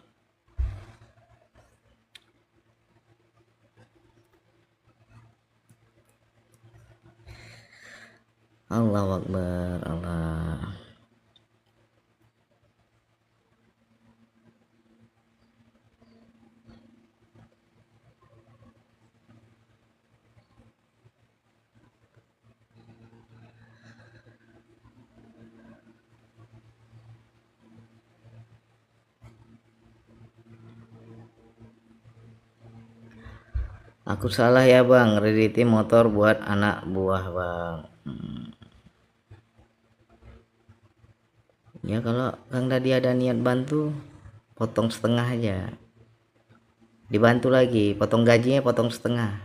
Allahu Akbar, Allah. Aku salah ya, Bang, kreditin motor buat anak buah, Bang. Ya kalau Kang Dadi ada niat bantu, potong setengah aja. Dibantu lagi, potong gajinya potong setengah.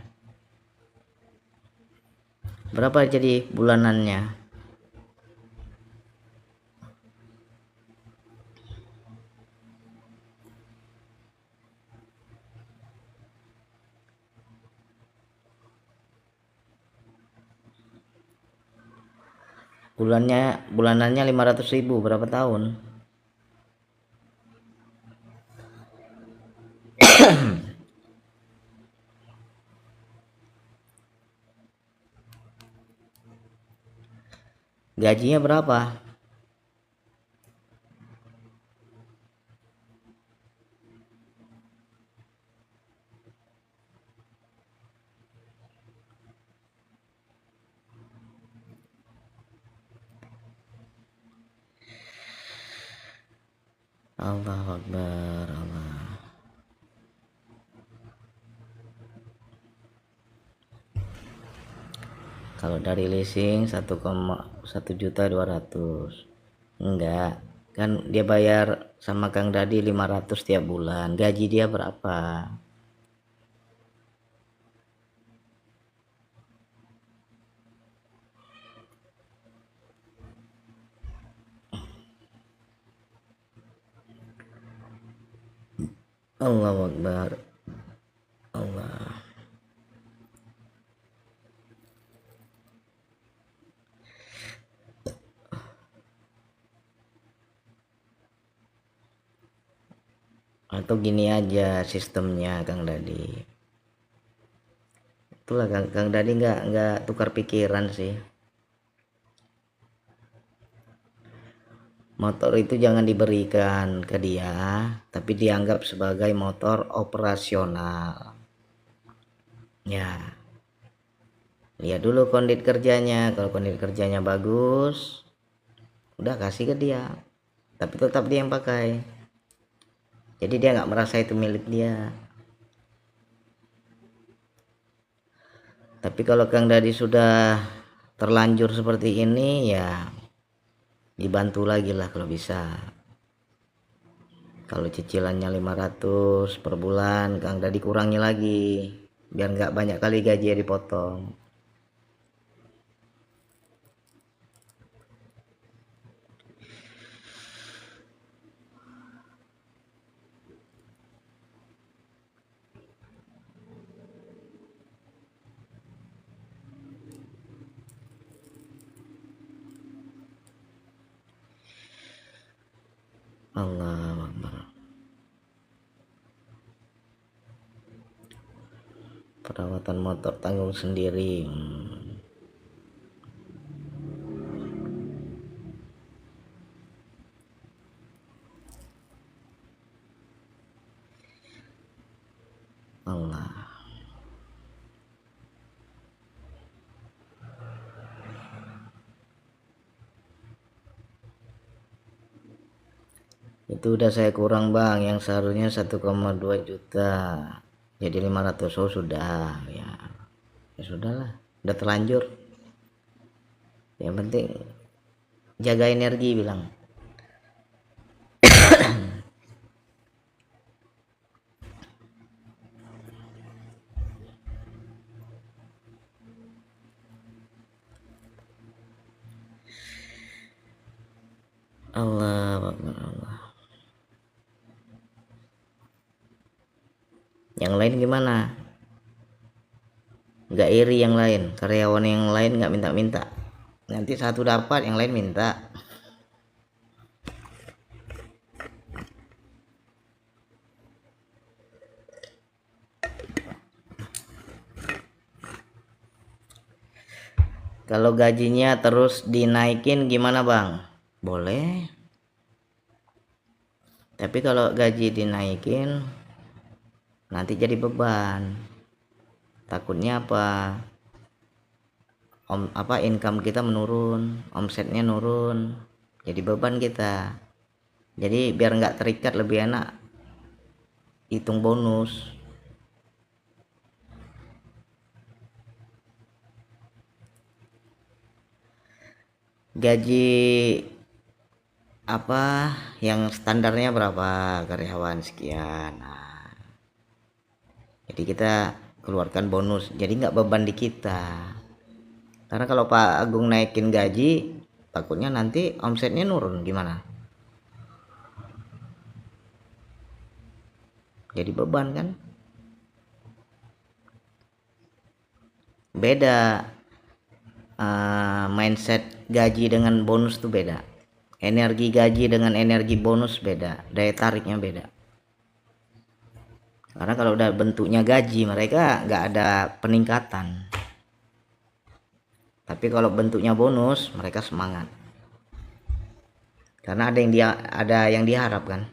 Berapa jadi bulanannya? Bulanannya 500.000, berapa tahun? Gajinya berapa? Allahu Akbar, Allah. Kalau dari leasing 1,1.200.000. Enggak, kan dia bayar sama Kang Dadi 500 tiap bulan. Gaji dia berapa? Allahu Akbar, Allah. Atau gini aja sistemnya, Kang Dadi. Itulah Kang Dadi nggak tukar pikiran sih. Motor itu jangan diberikan ke dia, tapi dianggap sebagai motor operasional. Ya, lihat dulu kondit kerjanya. Kalau kondit kerjanya bagus, udah kasih ke dia. Tapi tetap dia yang pakai. Jadi dia nggak merasa itu milik dia. Tapi kalau Kang Dadi sudah terlanjur seperti ini, ya dibantu lagi lah kalau bisa. Kalau cicilannya 500 per bulan, Kang Dadi kurangi lagi biar nggak banyak kali gaji dipotong. Allahu Akbar. Perawatan motor tanggung sendiri. Allah. Itu udah saya kurang bang, yang seharusnya 1,2 juta jadi 500. Oh sudah ya, ya sudahlah, udah terlanjur. Yang penting jaga energi bilang. Allah Akbar, Allah. Yang lain gimana? Nggak iri yang lain, karyawan yang lain nggak minta-minta, nanti satu dapat yang lain minta. Kalau gajinya terus dinaikin gimana bang? Boleh, tapi kalau gaji dinaikin nanti jadi beban. Takutnya apa income kita menurun, omsetnya nurun, jadi beban kita. Jadi biar nggak terikat, lebih enak hitung bonus. Gaji apa yang standarnya berapa, karyawan sekian. Nah, jadi kita keluarkan bonus, jadi nggak beban di kita. Karena kalau Pak Agung naikin gaji, takutnya nanti omsetnya nurun, gimana? Jadi beban kan? Beda mindset gaji dengan bonus tuh beda. Energi gaji dengan energi bonus beda, daya tariknya beda. Karena kalau udah bentuknya gaji, mereka nggak ada peningkatan. Tapi kalau bentuknya bonus, mereka semangat. Karena ada yang diharapkan.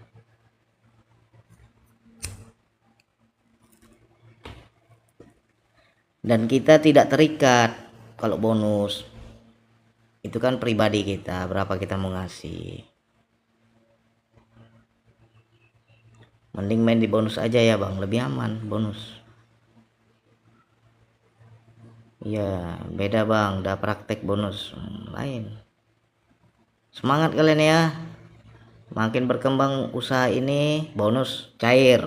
Dan kita tidak terikat kalau bonus. Itu kan pribadi kita, berapa kita mau ngasih. Mending main di bonus aja ya bang, lebih aman bonus. Iya, beda bang, udah praktek bonus lain. Semangat kalian ya. Makin berkembang usaha ini, bonus cair,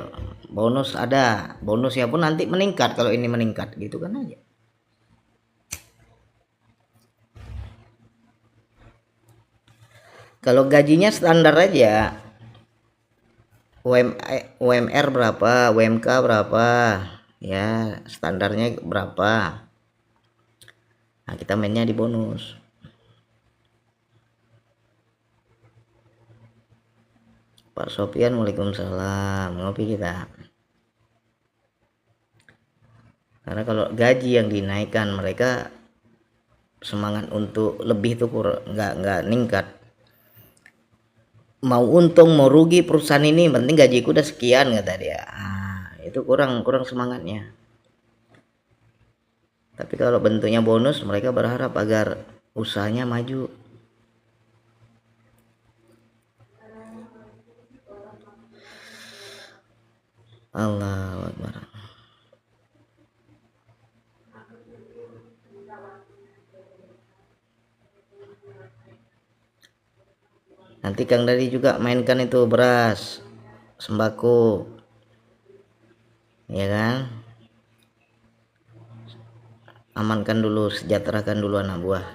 bonus ada, bonus ya pun nanti meningkat kalau ini meningkat, gitu kan aja. Kalau gajinya standar aja, UMR berapa, UMK berapa, ya standarnya berapa. Nah, kita mainnya di bonus. Pak Sofian, waalaikumsalam, ngopi kita. Karena kalau gaji yang dinaikkan, mereka semangat untuk lebih tuh nggak ningkat. Mau untung mau rugi perusahaan ini, penting gajiku udah sekian kata dia. Itu kurang semangatnya. Tapi kalau bentuknya bonus, mereka berharap agar usahanya maju. Allahu Akbar. Nanti Kang Dadi juga mainkan itu beras, sembako, ya kan? Amankan dulu, sejahterakan dulu anak buah.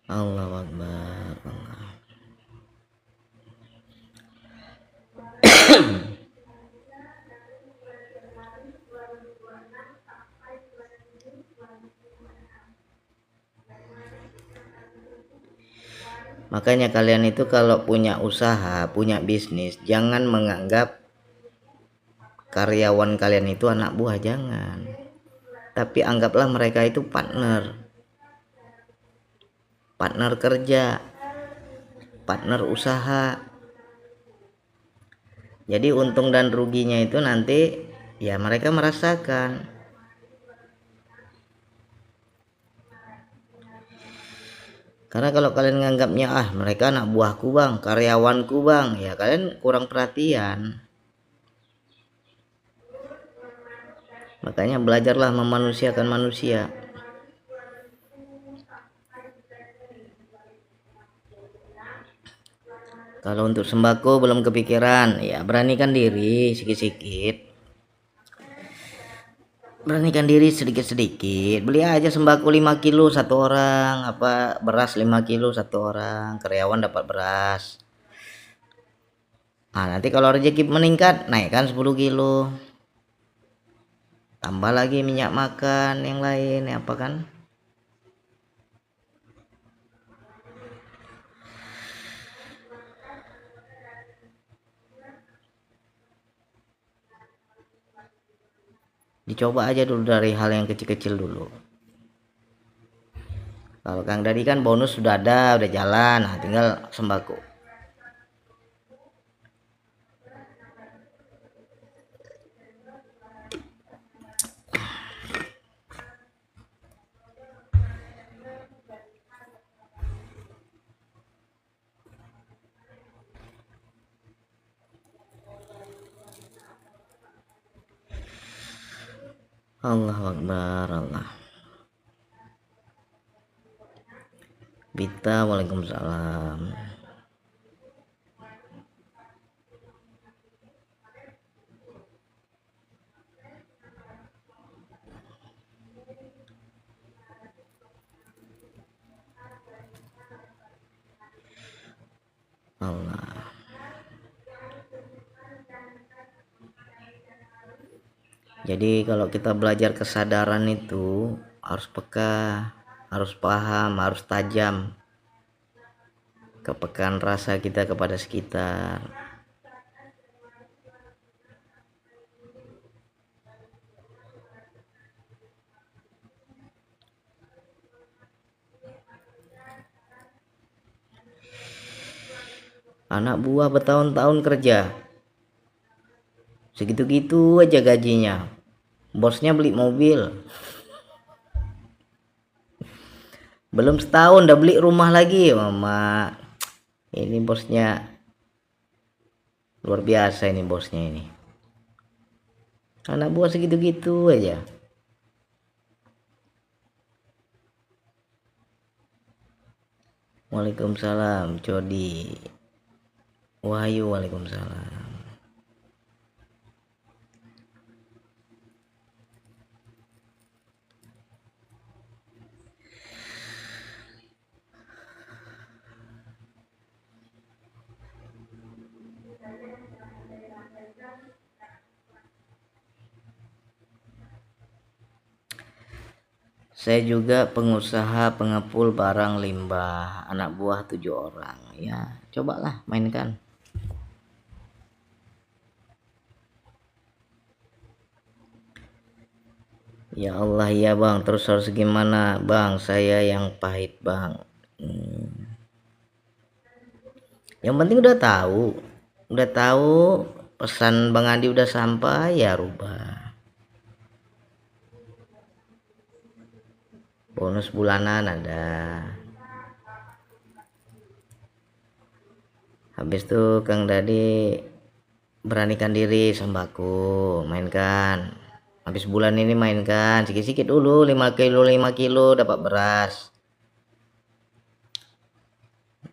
Allahu Akbar. Allah. Makanya kalian itu kalau punya usaha, punya bisnis, jangan menganggap karyawan kalian itu anak buah, jangan. Tapi anggaplah mereka itu partner kerja, partner usaha. Jadi untung dan ruginya itu nanti ya mereka merasakan. Karena kalau kalian nganggapnya mereka anak buahku bang, karyawanku bang, ya kalian kurang perhatian. Makanya belajarlah memanusiakan manusia. Kalau untuk sembako belum kepikiran, ya beranikan diri sikit-sikit. Beranikan diri sedikit-sedikit. Beli aja sembako 5 kilo satu orang, beras 5 kilo satu orang, karyawan dapat beras. Nanti kalau rezeki meningkat, naikkan 10 kilo. Tambah lagi minyak makan yang lain, apa kan? Dicoba aja dulu dari hal yang kecil-kecil dulu. Kalau Kang Dadi kan bonus sudah ada, udah jalan, tinggal sembako. Allahu Akbar, Allah. Bita, waalaikumsalam. Allah. Jadi kalau kita belajar kesadaran itu harus peka, harus paham, harus tajam. Kepekaan rasa kita kepada sekitar. Anak buah bertahun-tahun kerja, segitu-gitu aja gajinya. Bosnya beli mobil, belum setahun udah beli rumah lagi. Mama, ini bosnya luar biasa, ini bosnya ini. Anak buah segitu-gitu aja. Waalaikumsalam Codi. Wahyu, waalaikumsalam. Saya juga pengusaha pengepul barang limbah, anak buah 7 orang. Ya, cobalah mainkan. Ya Allah ya bang, terus harus gimana bang? Saya yang pahit bang. Yang penting udah tahu pesan Bang Andi udah sampai, ya rubah. Bonus bulanan ada. Habis itu Kang Dadi beranikan diri sembako, mainkan. Habis bulan ini mainkan sikit-sikit dulu, 5 kilo dapat beras.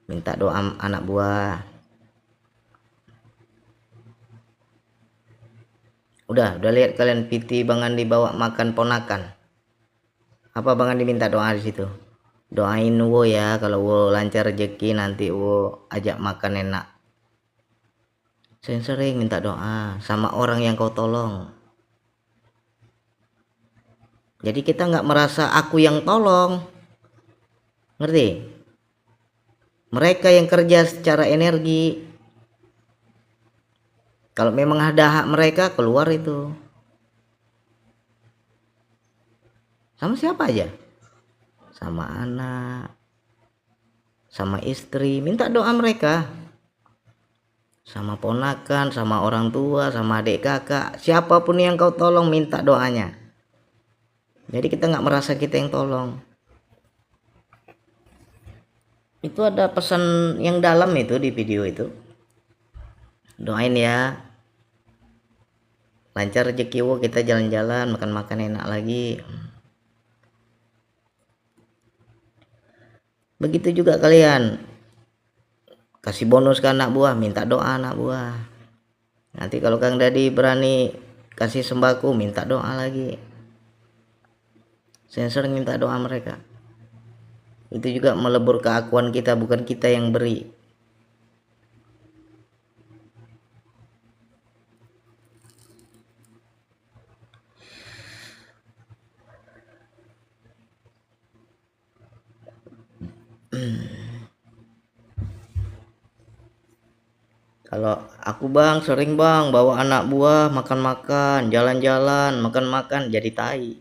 Minta doa anak buah. Udah lihat kalian PT Bang Andi bawa makan ponakan. Apa Bang Andi minta doa di situ? Doain wo ya, kalau wo lancar rezeki nanti wo ajak makan enak. Saya sering minta doa sama orang yang kau tolong. Jadi kita nggak merasa aku yang tolong, ngerti? Mereka yang kerja secara energi. Kalau memang ada hak mereka, keluar itu. Sama siapa aja? Sama anak, sama istri, minta doa mereka. Sama ponakan, sama orang tua, sama adik kakak, siapapun yang kau tolong minta doanya. Jadi kita nggak merasa kita yang tolong. Itu ada pesan yang dalam itu di video itu. Doain ya, lancar rezeki, kita jalan-jalan makan-makan enak lagi. Begitu juga kalian kasih bonus ke anak buah, minta doa anak buah. Nanti kalau Kang Dadi berani kasih sembako, minta doa lagi. Sensor minta doa mereka. Itu juga melebur keakuan kita, bukan kita yang beri. Kalau aku bang sering bang bawa anak buah makan-makan, jalan-jalan, makan-makan, jadi tai.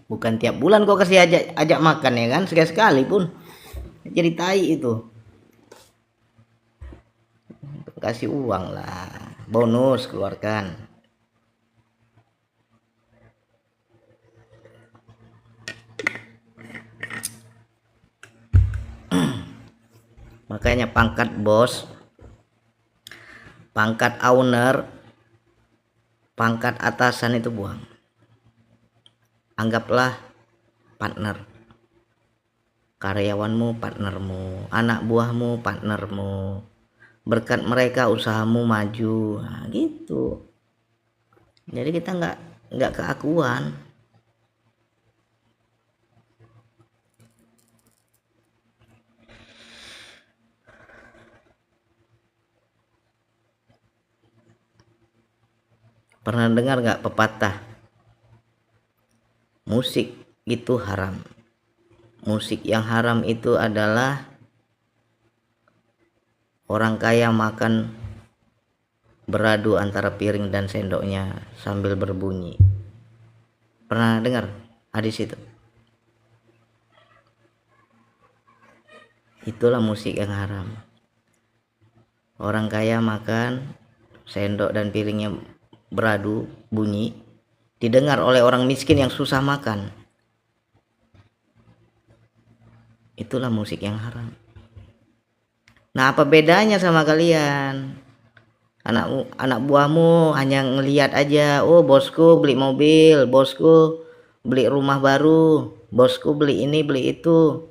Bukan tiap bulan kok kasih ajak makan ya kan, sekali-sekali pun jadi tai itu. Kasih uang lah, bonus keluarkan. Makanya pangkat bos, pangkat owner, pangkat atasan itu buang. Anggaplah partner. Karyawanmu partnermu, anak buahmu partnermu. Berkat mereka usahamu maju. Nah, gitu. Jadi kita nggak keakuan. Pernah dengar nggak pepatah? Musik itu haram. Musik yang haram itu adalah orang kaya makan beradu antara piring dan sendoknya sambil berbunyi. Pernah dengar hadis itu? Itulah musik yang haram. Orang kaya makan, sendok dan piringnya beradu bunyi, didengar oleh orang miskin yang susah makan. Itulah musik yang haram. Nah, apa bedanya sama kalian? Anak buahmu hanya ngelihat aja, oh bosku beli mobil, bosku beli rumah baru, bosku beli ini beli itu.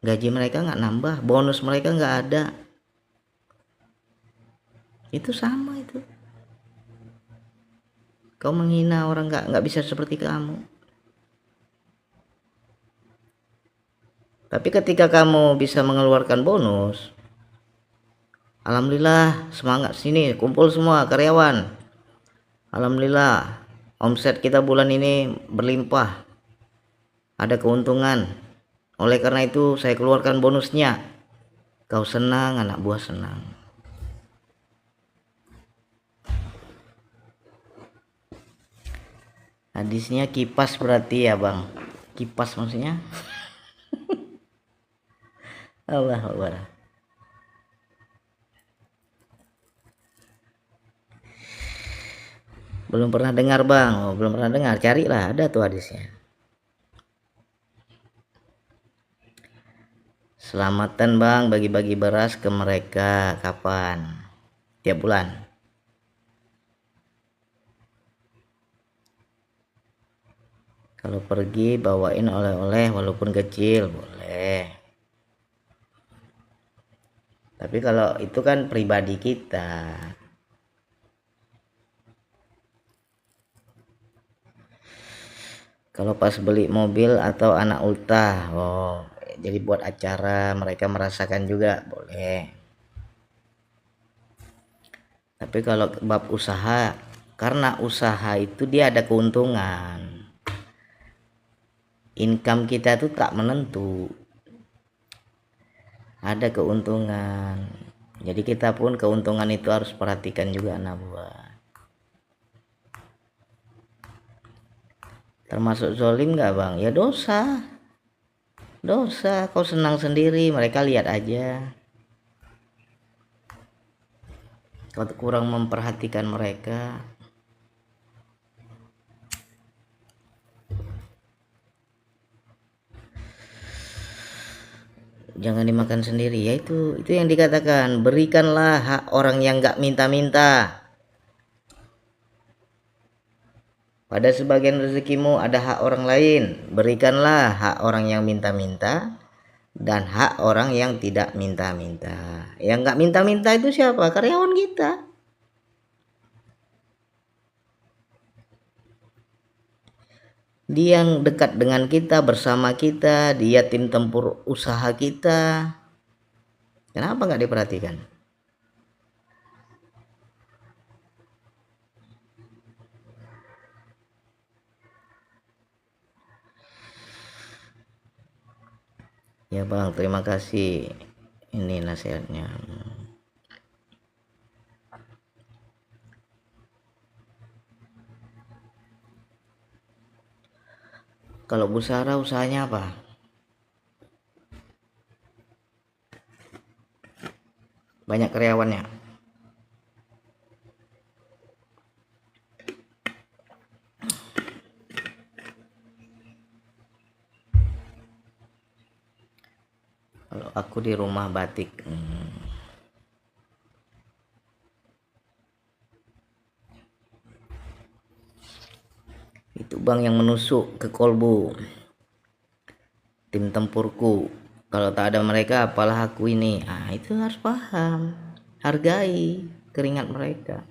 Gaji mereka nggak nambah, bonus mereka nggak ada. Itu sama itu. Kau menghina orang nggak bisa seperti kamu. Tapi ketika kamu bisa mengeluarkan bonus, alhamdulillah, semangat sini, kumpul semua karyawan. Alhamdulillah, omset kita bulan ini berlimpah. Ada keuntungan. Oleh karena itu saya keluarkan bonusnya. Kau senang, anak buah senang. Hadisnya kipas berarti ya bang. Kipas maksudnya. Allah Akbar. Belum pernah dengar bang. Oh, belum pernah dengar, carilah, ada tuh hadisnya. Selamatan bang, bagi-bagi beras ke mereka. Kapan? Tiap bulan. Kalau pergi bawain oleh-oleh walaupun kecil boleh. Tapi kalau itu kan pribadi kita. Kalau pas beli mobil atau anak ultah, oh jadi buat acara mereka merasakan juga boleh. Tapi kalau bab usaha, karena usaha itu dia ada keuntungan, income kita tuh tak menentu, ada keuntungan. Jadi kita pun keuntungan itu harus perhatikan juga anak buah. Termasuk zolim nggak bang? Ya dosa. Dosa, kau senang sendiri, mereka lihat aja. Kau kurang memperhatikan mereka. jangan dimakan sendiri. Ya itu yang dikatakan, berikanlah hak orang yang nggak minta-minta. Pada sebagian rezekimu ada hak orang lain, berikanlah hak orang yang minta-minta dan hak orang yang tidak minta-minta. Yang nggak minta-minta itu siapa? Karyawan kita. Dia yang dekat dengan kita, bersama kita, dia tim tempur usaha kita. Kenapa nggak diperhatikan? Ya bang, terima kasih. Ini nasihatnya. Kalau Bu Sarah usahanya apa? Banyak karyawannya. Kalau aku di rumah batik. Itu bang yang menusuk ke kolbu. Tim tempurku. Kalau tak ada mereka apalah aku ini. Itu harus paham. Hargai keringat mereka.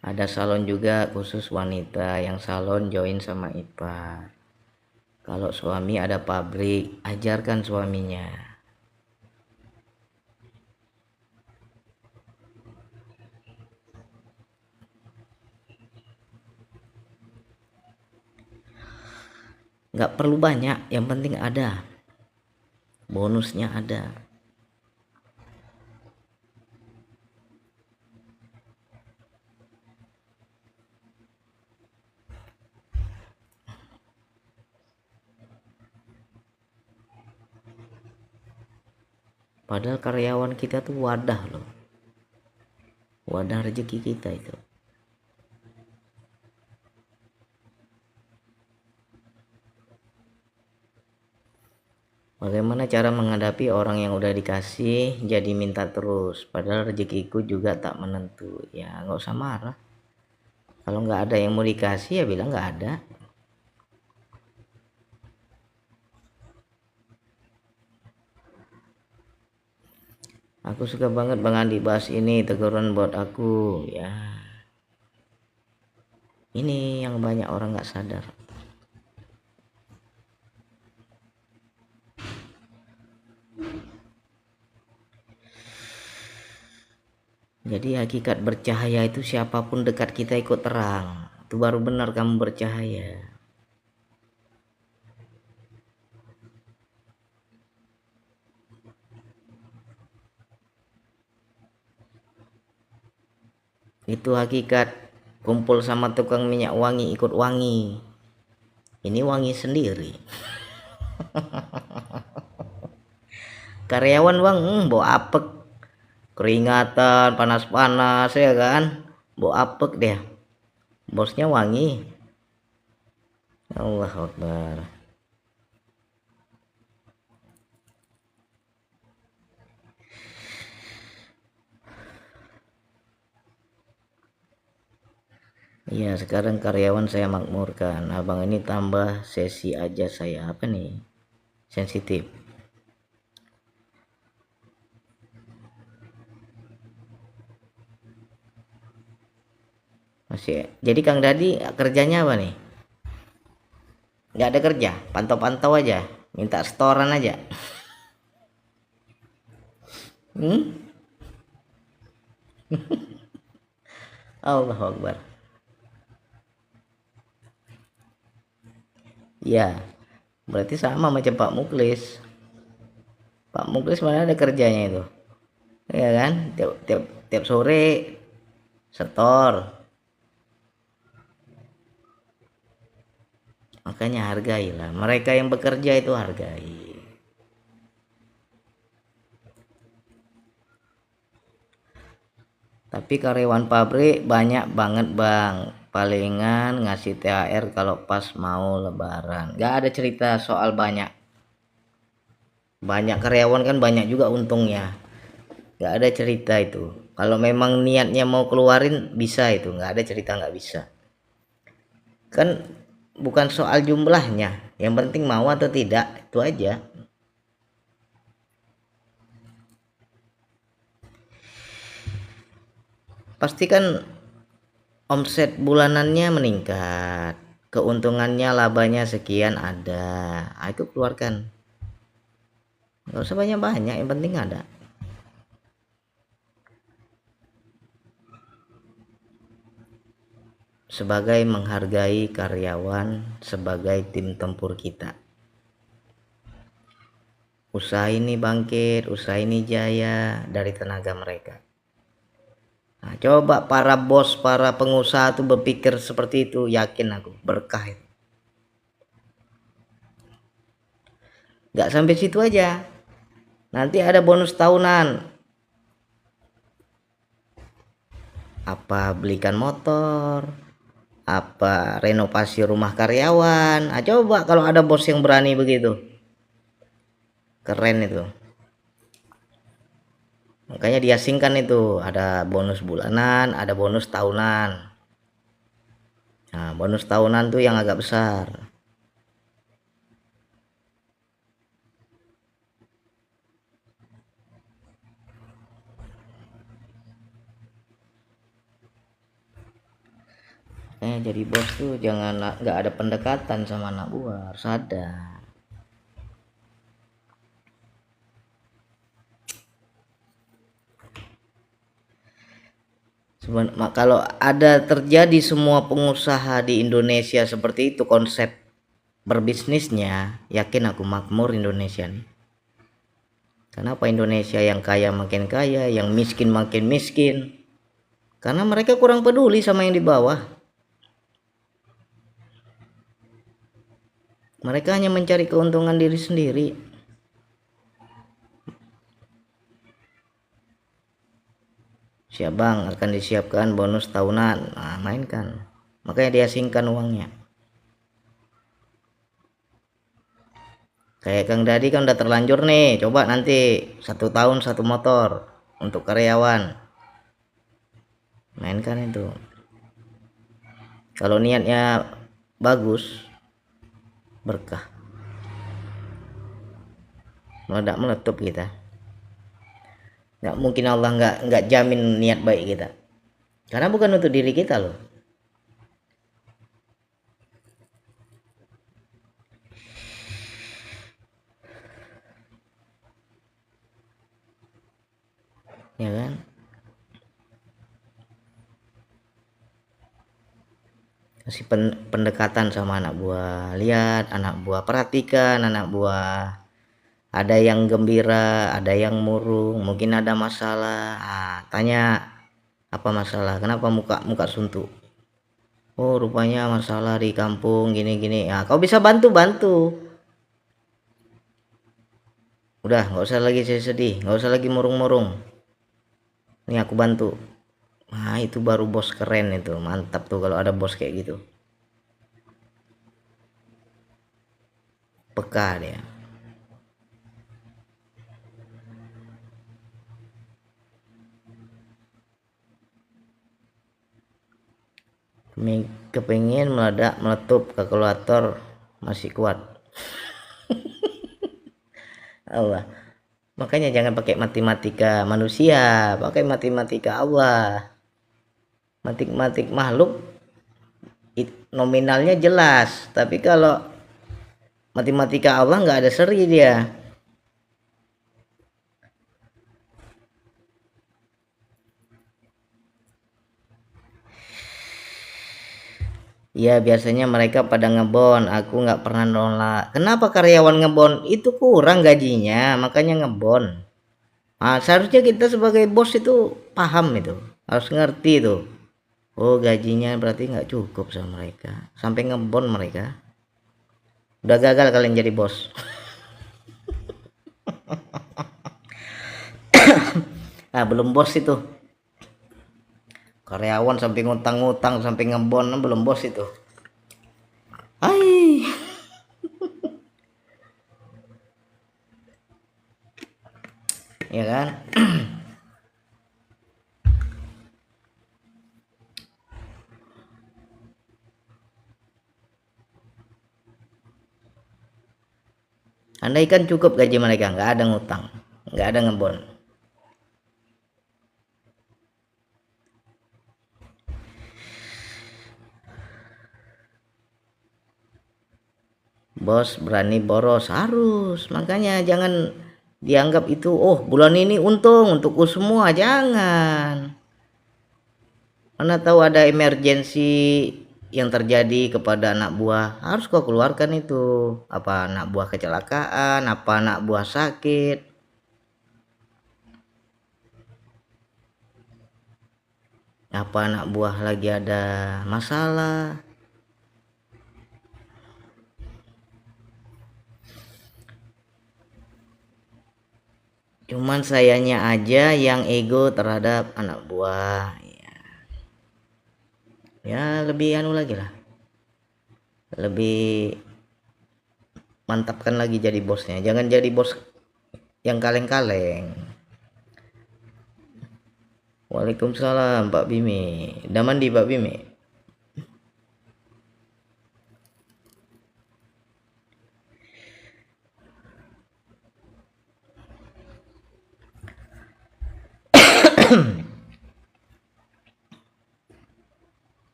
Ada salon juga khusus wanita, yang salon join sama Ipar. Kalau suami ada pabrik, ajarkan suaminya. Nggak perlu banyak, yang penting ada. Bonusnya ada. Padahal karyawan kita tuh wadah loh. Wadah rezeki kita itu. Bagaimana cara menghadapi orang yang udah dikasih jadi minta terus, padahal rezekiku juga tak menentu. Ya nggak usah marah. Kalau nggak ada yang mau dikasih ya bilang nggak ada. Aku suka banget Bang Andi bahas ini, teguran buat aku ya. Ini yang banyak orang nggak sadar. Jadi hakikat bercahaya itu siapapun dekat kita ikut terang. Itu baru benar kamu bercahaya. Itu hakikat. Kumpul sama tukang minyak wangi ikut wangi. Ini wangi sendiri. Karyawan bang, bau apek, keringatan, panas-panas ya kan, bau apek deh. Bosnya wangi. Allah Akbar. Iya, sekarang karyawan saya makmurkan. Abang ini tambah sesi aja saya. Apa nih? Sensitif. Masih. Jadi Kang Dadi kerjanya apa nih? Nggak ada kerja, pantau-pantau aja, minta setoran aja. Allahu Akbar. Ya, berarti sama macam Pak Muklis. Pak Muklis mana ada kerjanya itu, ya kan? Tiap sore setor. Makanya hargailah mereka yang bekerja itu, hargai. Tapi karyawan pabrik banyak banget bang, palingan ngasih THR kalau pas mau lebaran. Gak ada cerita soal banyak karyawan, kan banyak juga untungnya. Gak ada cerita itu. Kalau memang niatnya mau keluarin bisa, itu nggak ada cerita nggak bisa. Kan bukan soal jumlahnya, yang penting mau atau tidak, itu aja. Pastikan omset bulanannya meningkat, keuntungannya labanya sekian ada, nah, itu keluarkan. Nggak usah banyak-banyak, yang penting ada. Sebagai menghargai karyawan sebagai tim tempur kita. Usaha ini bangkit, usaha ini jaya dari tenaga mereka. Nah, coba para bos, para pengusaha tuh berpikir seperti itu, yakin aku berkah itu. Gak sampai situ aja, nanti ada bonus tahunan. Apa belikan motor, apa renovasi rumah karyawan. Nah, coba kalau ada bos yang berani begitu, keren itu. Makanya diasingkan itu, ada bonus bulanan, ada bonus tahunan. Nah, bonus tahunan tuh yang agak besar. Jadi bos tuh jangan nggak ada pendekatan sama anak buah, harus ada. Kalau ada terjadi semua pengusaha di Indonesia seperti itu konsep berbisnisnya, yakin aku makmur Indonesia nih. Kenapa Indonesia yang kaya makin kaya, yang miskin makin miskin? Karena mereka kurang peduli sama yang di bawah. Mereka hanya mencari keuntungan diri sendiri. Siap bang, akan disiapkan bonus tahunan. Nah, mainkan. Makanya diasingkan uangnya. Kayak Kang Dadi kan udah terlanjur nih, coba nanti 1 tahun 1 motor untuk karyawan. Mainkan itu. Kalau niatnya bagus, berkah. Meledak meletup kita. Nggak mungkin Allah nggak jamin niat baik kita. Karena bukan untuk diri kita loh. Ya kan? Kasih pendekatan sama anak buah. Lihat anak buah, perhatikan anak buah. Ada yang gembira, ada yang murung, mungkin ada masalah. Tanya apa masalah, kenapa muka suntuk. Oh rupanya masalah di kampung gini-gini. Kau bisa bantu. Udah nggak usah lagi sedih, nggak usah lagi murung-murung. Ini aku bantu. Itu baru bos keren itu, mantap tuh kalau ada bos kayak gitu. Peka dia. Kepingin meledak meletup, kalkulator masih kuat. Allah, makanya jangan pakai matematika manusia, pakai matematika Allah. Matematik makhluk nominalnya jelas, tapi kalau matematika Allah nggak ada seri dia. Ya biasanya mereka pada ngebon, aku nggak pernah nolak. Kenapa karyawan ngebon? Itu kurang gajinya, makanya ngebon. Seharusnya kita sebagai bos itu paham itu, harus ngerti itu. Oh gajinya berarti nggak cukup sama mereka, sampai ngebon mereka. Udah gagal kalian jadi bos. Belum bos itu. Karyawan sampai ngutang-ngutang, sampai ngebon, belum bos itu. Hai. Ya kan? Andaikan cukup gaji mereka, nggak ada ngutang, nggak ada ngebon. Bos berani boros, harus. Makanya jangan dianggap itu, oh bulan ini untung untukku semua, jangan. Mana tahu ada emergensi yang terjadi kepada anak buah, harus kau keluarkan itu. Apa anak buah kecelakaan, apa anak buah sakit, apa anak buah lagi ada masalah. Cuman sayanya aja yang ego terhadap anak buah. Ya lebih anu lagi lah, lebih mantapkan lagi jadi bosnya, jangan jadi bos yang kaleng-kaleng. Waalaikumsalam Pak Bimi. Udah mandi Pak Bimi?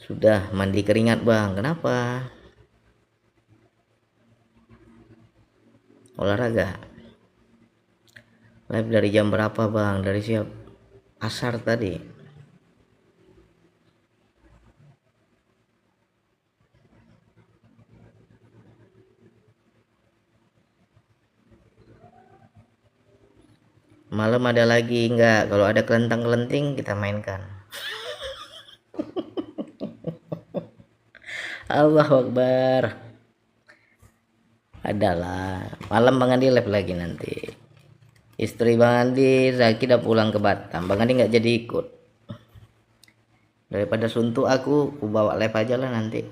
Sudah mandi keringat Bang, kenapa? Olahraga. Live dari jam berapa Bang? Dari siap asar tadi. Malam ada lagi enggak? Kalau ada kelentang-kelenting kita mainkan. Allahu Akbar. Adalah malam Bang Andi live lagi nanti. Istri Bang Andi Zaki udah pulang ke Batam. Bang Andi nggak jadi ikut. Daripada suntuk aku bawa live aja lah nanti.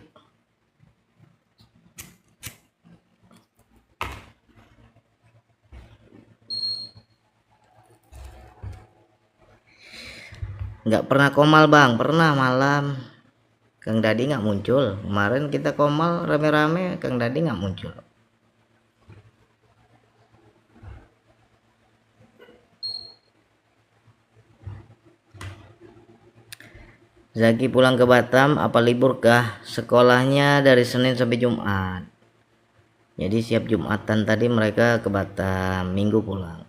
Nggak pernah komal Bang, pernah malam. Kang Dadi nggak muncul. Kemarin kita komal rame-rame, Kang Dadi nggak muncul. Zaki pulang ke Batam, apa libur kah? Sekolahnya dari Senin sampai Jumat. Jadi siap Jumatan tadi mereka ke Batam, Minggu pulang.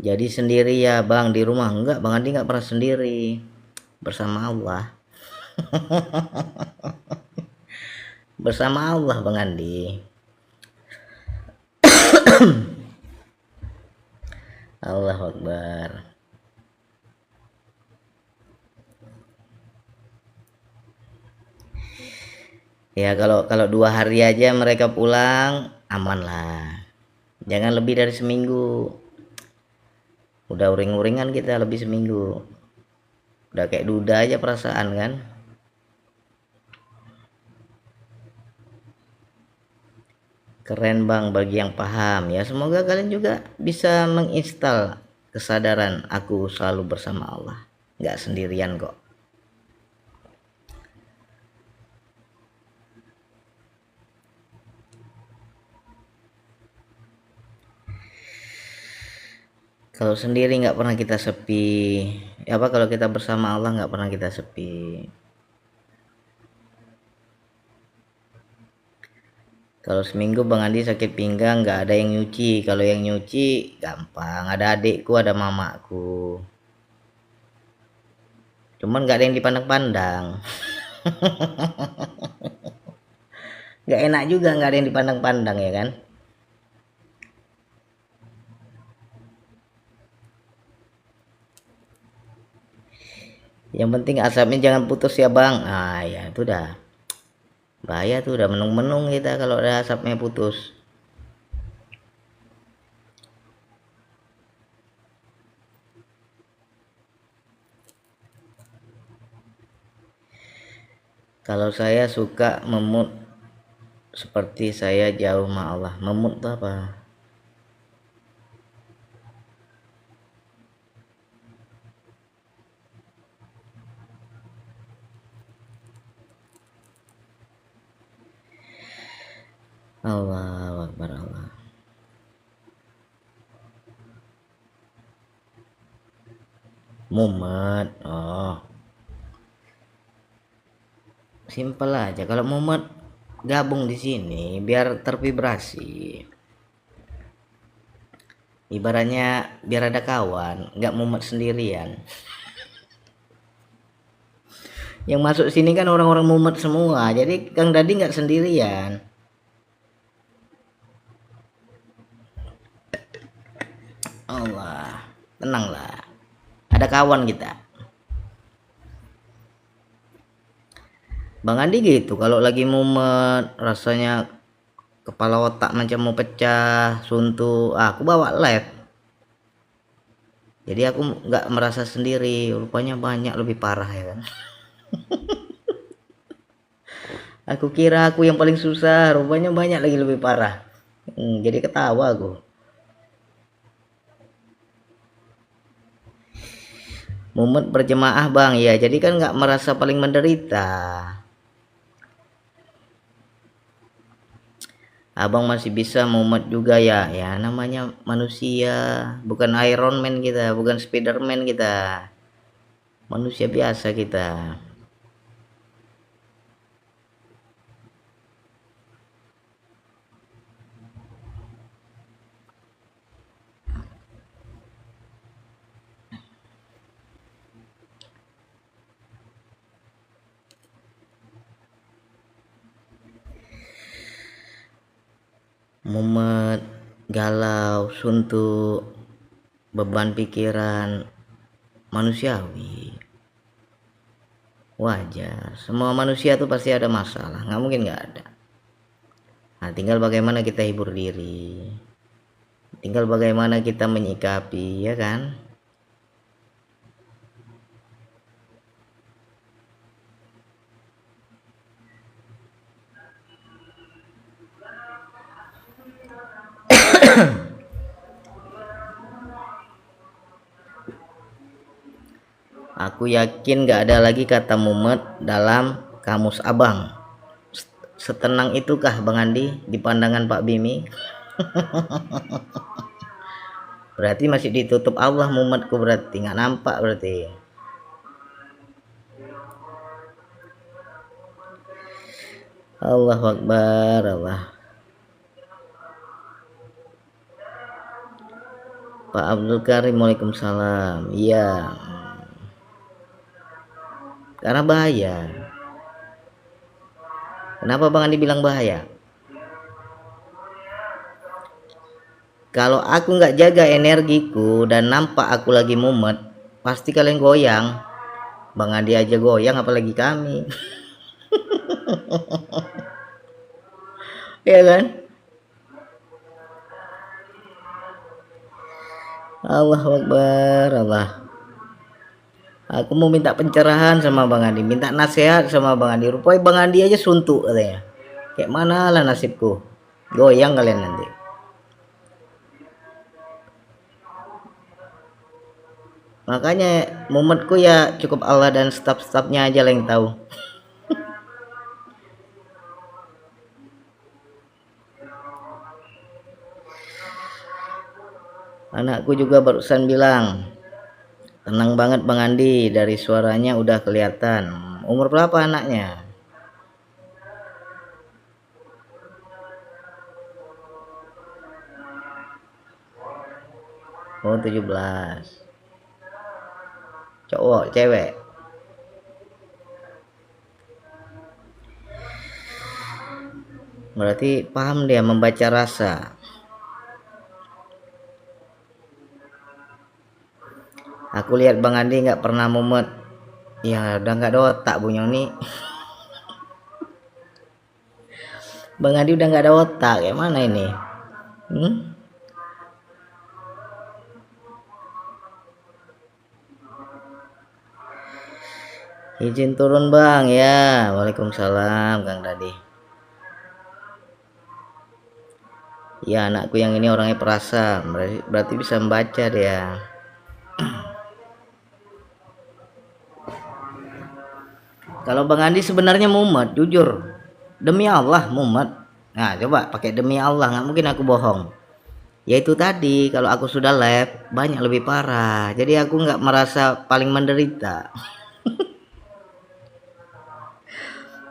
Jadi sendiri ya Bang di rumah? Enggak, Bang Andi nggak pernah sendiri, bersama Allah. Bersama Allah Bang Andi. Allahu Akbar. Ya kalau 2 hari aja mereka pulang aman lah. Jangan lebih dari seminggu. Udah uring-uringan kita lebih seminggu. Udah kayak duda aja perasaan kan. Keren Bang bagi yang paham ya. Semoga kalian juga bisa menginstal kesadaran aku selalu bersama Allah. Nggak sendirian kok. Kalau sendiri nggak pernah kita sepi. Ya apa kalau kita bersama Allah nggak pernah kita sepi. Kalau seminggu Bang Andi sakit pinggang nggak ada yang nyuci. Kalau yang nyuci gampang. Ada adikku, ada mamaku. Cuman nggak ada yang dipandang-pandang. nggak enak juga, nggak ada yang dipandang-pandang ya kan. Yang penting asapnya jangan putus ya bang. Ah ya itu udah bahaya tuh, udah menung-menung kita kalau ada asapnya putus. Kalau saya suka memut seperti saya jauh ma Allah. Memut itu apa? Allahu Akbar Allah. Mumet. Oh, simpel aja. Kalau mumet gabung di sini biar tervibrasi. Ibaratnya biar ada kawan, nggak mumet sendirian. Yang masuk sini kan orang-orang mumet semua, jadi Kang Dadi nggak sendirian. Allah, tenanglah, ada kawan kita. Bang Andi gitu, kalau lagi mumet, rasanya kepala otak macam mau pecah, suntuk, aku bawa lab. Jadi aku nggak merasa sendiri, rupanya banyak lebih parah ya kan. Aku kira aku yang paling susah, rupanya banyak lagi lebih parah. Jadi ketawa aku. Mumet berjemaah bang, ya jadi kan nggak merasa paling menderita. Abang masih bisa mumet juga ya, ya namanya manusia, bukan Iron Man kita, bukan Spiderman kita, manusia biasa kita. Mumet, galau, suntuk, beban pikiran, manusiawi, wajar. Semua manusia tuh pasti ada masalah, nggak mungkin nggak ada. Nah, tinggal bagaimana kita hibur diri, tinggal bagaimana kita menyikapi, ya kan. Aku yakin gak ada lagi kata mumet dalam kamus abang. Setenang itukah Bang Andi di pandangan Pak Bimi? Berarti masih ditutup Allah mumetku, berarti nggak nampak berarti. Allahu Akbar Allah. Pak Abdul Karim, Waalaikumsalam. Iya, karena bahaya. Kenapa Bang Andi bilang bahaya? Kalau aku nggak jaga energiku dan nampak aku lagi mumet, pasti kalian goyang. Bang Andi aja goyang, apalagi kami. Ya kan? Allahu Akbar Allah. Aku mau minta pencerahan sama Bang Andi, minta nasihat sama Bang Andi. Rupanya Bang Andi aja suntuk katanya. Kayak mana lah nasibku, goyang kalian nanti. Makanya momentku ya cukup Allah dan staf-stafnya aja lah yang tahu. Anakku juga barusan bilang, tenang banget Bang Andi, dari suaranya udah kelihatan. Umur berapa anaknya? Oh 17. Cowok, cewek? Berarti paham dia membaca rasa. Aku lihat Bang Andi nggak pernah mumet. Ya udah nggak ada otak Bu Nyoni. Bang Andi udah nggak ada otak, kayak mana ini? Izin turun Bang ya. Waalaikumsalam Kang Dadi. Ya anakku yang ini orangnya perasa, berarti bisa membaca dia. Kalau Bang Andi sebenarnya mumet, jujur. Demi Allah mumet. Nah coba pakai demi Allah, nggak mungkin aku bohong. Ya itu tadi, kalau aku sudah lab banyak lebih parah, jadi aku nggak merasa paling menderita.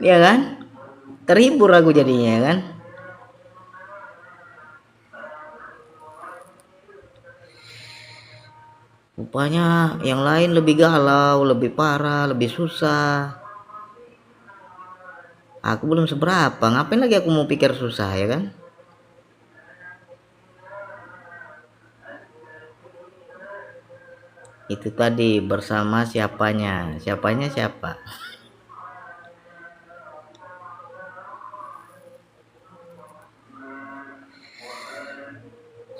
Ya kan, terhibur aku jadinya kan. Rupanya yang lain lebih galau, lebih parah, lebih susah. Aku belum seberapa, ngapain lagi aku mau pikir susah ya kan. Itu tadi bersama siapanya siapa.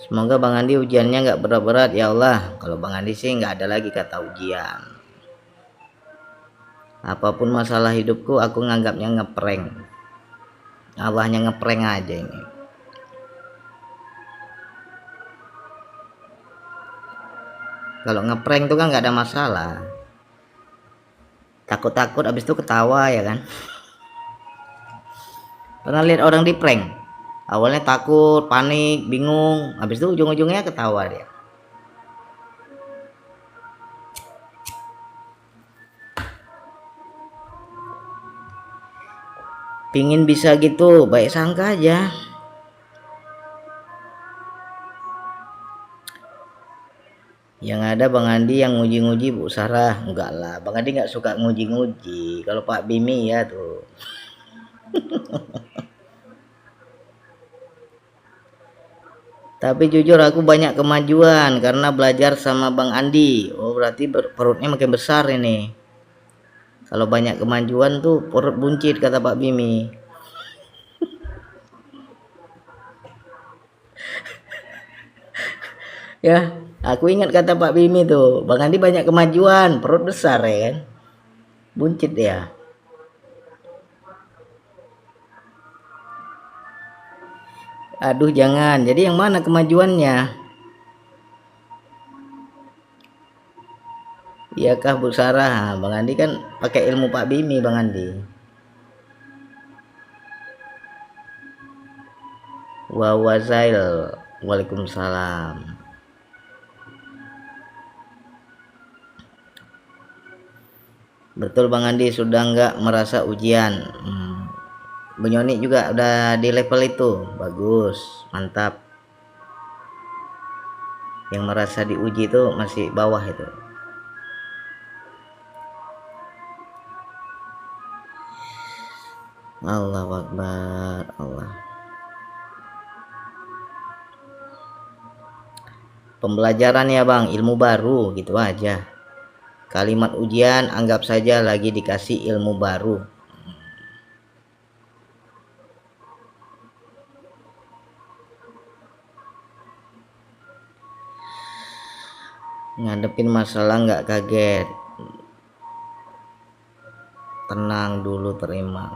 Semoga Bang Andi ujiannya nggak berat-berat ya Allah. Kalau Bang Andi sih nggak ada lagi kata ujian. Apapun masalah hidupku aku nganggapnya ngeprank. Allahnya ngeprank aja ini. Kalau ngeprank tuh kan nggak ada masalah. Takut-takut abis itu ketawa ya kan. Pernah lihat orang di prank? Awalnya takut, panik, bingung, habis itu ujung-ujungnya ketawa dia. Pingin bisa gitu, baik sangka aja. Yang ada Bang Andi yang nguji-nguji Bu Sarah. Enggak lah, Bang Andi nggak suka nguji-nguji. Kalau Pak Bimi ya tuh. Tapi jujur aku banyak kemajuan karena belajar sama Bang Andi. Oh berarti perutnya makin besar ini. Kalau banyak kemajuan tuh perut buncit kata Pak Bimi. Ya, aku ingat kata Pak Bimi tuh, Bang Andi banyak kemajuan, perut besar ya kan. Buncit ya. Aduh jangan, jadi yang mana kemajuannya? Iyakah Bu Sarah? Bang Andi kan pakai ilmu Pak Bimi Bang Andi. Wawazail, Waalaikumsalam. Betul Bang Andi sudah nggak merasa ujian. Bu Nyoni juga udah di level itu, bagus, mantap. Yang merasa diuji itu masih bawah itu. Allahu Akbar, Allah. Pembelajaran ya Bang, ilmu baru gitu aja. Kalimat ujian anggap saja lagi dikasih ilmu baru. Ngadepin masalah nggak kaget, tenang dulu, terima.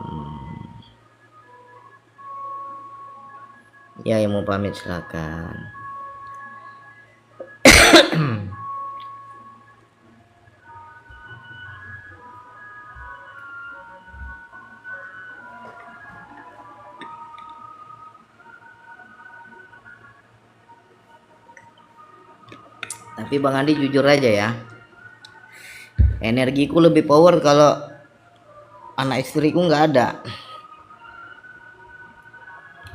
Ya yang mau pamit silakan. Tapi Bang Andi jujur aja ya, energiku lebih power kalau anak istriku nggak ada.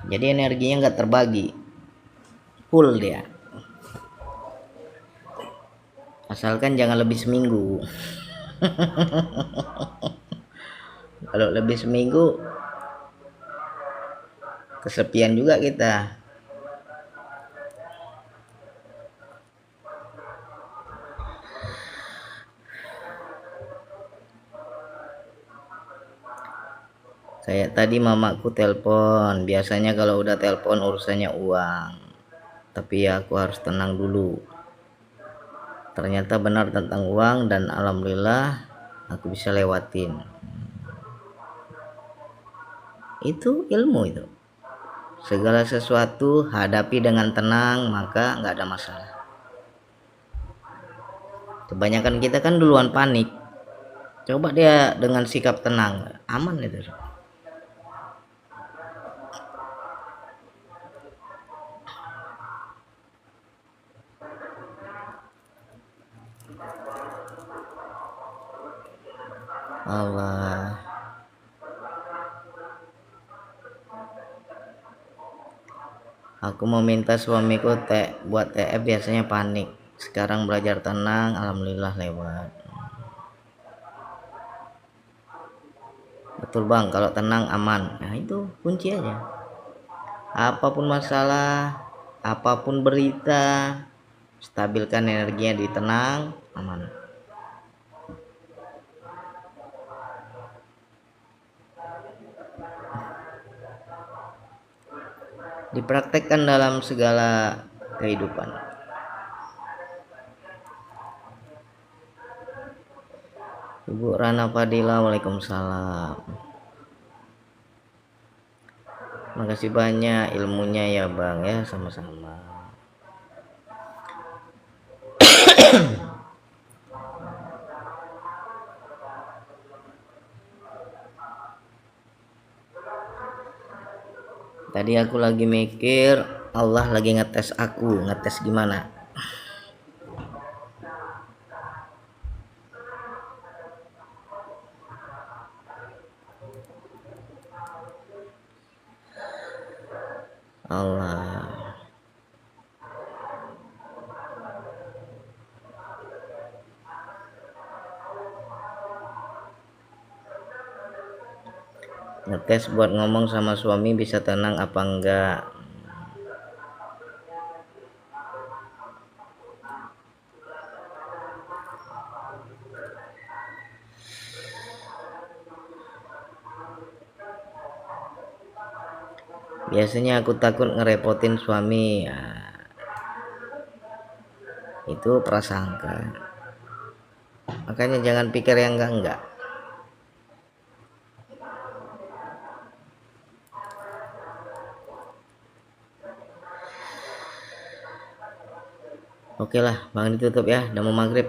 Jadi energinya nggak terbagi, full dia. Asalkan jangan lebih seminggu. Kalau lebih seminggu kesepian juga kita. Kayak tadi mamaku telepon, biasanya kalau udah telepon urusannya uang, tapi ya aku harus tenang dulu. Ternyata benar tentang uang dan alhamdulillah aku bisa lewatin. Itu ilmu itu. Segala sesuatu hadapi dengan tenang, maka nggak ada masalah. Kebanyakan kita kan duluan panik. Coba dia dengan sikap tenang, aman itu. Allah. Aku mau minta suamiku buat TF, biasanya panik. Sekarang belajar tenang, alhamdulillah lewat. Betul bang, kalau tenang aman. Nah itu kunci aja. Apapun masalah, apapun berita, stabilkan energinya di tenang, aman. Dipraktekkan dalam segala kehidupan. Ibu Rana Fadila, waalaikumsalam. Makasih banyak ilmunya ya bang ya, sama-sama. Tadi aku lagi mikir, Allah lagi ngetes aku, ngetes gimana? Allah. Ngetes buat ngomong sama suami bisa tenang apa enggak. Biasanya aku takut ngerepotin suami ya, itu prasangka. Makanya jangan pikir yang enggak. Oke lah bang, ditutup ya, udah mau maghrib.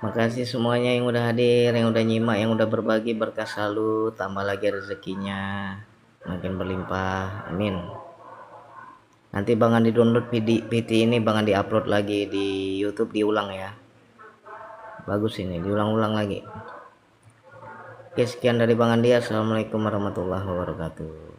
Makasih semuanya yang udah hadir, yang udah nyimak, yang udah berbagi, berkah selalu, tambah lagi rezekinya makin berlimpah, amin. Nanti bangan di download PT ini, bangan di upload lagi di YouTube, diulang ya, bagus ini, diulang-ulang lagi. Oke, sekian dari Bang Andi. Assalamualaikum warahmatullahi wabarakatuh.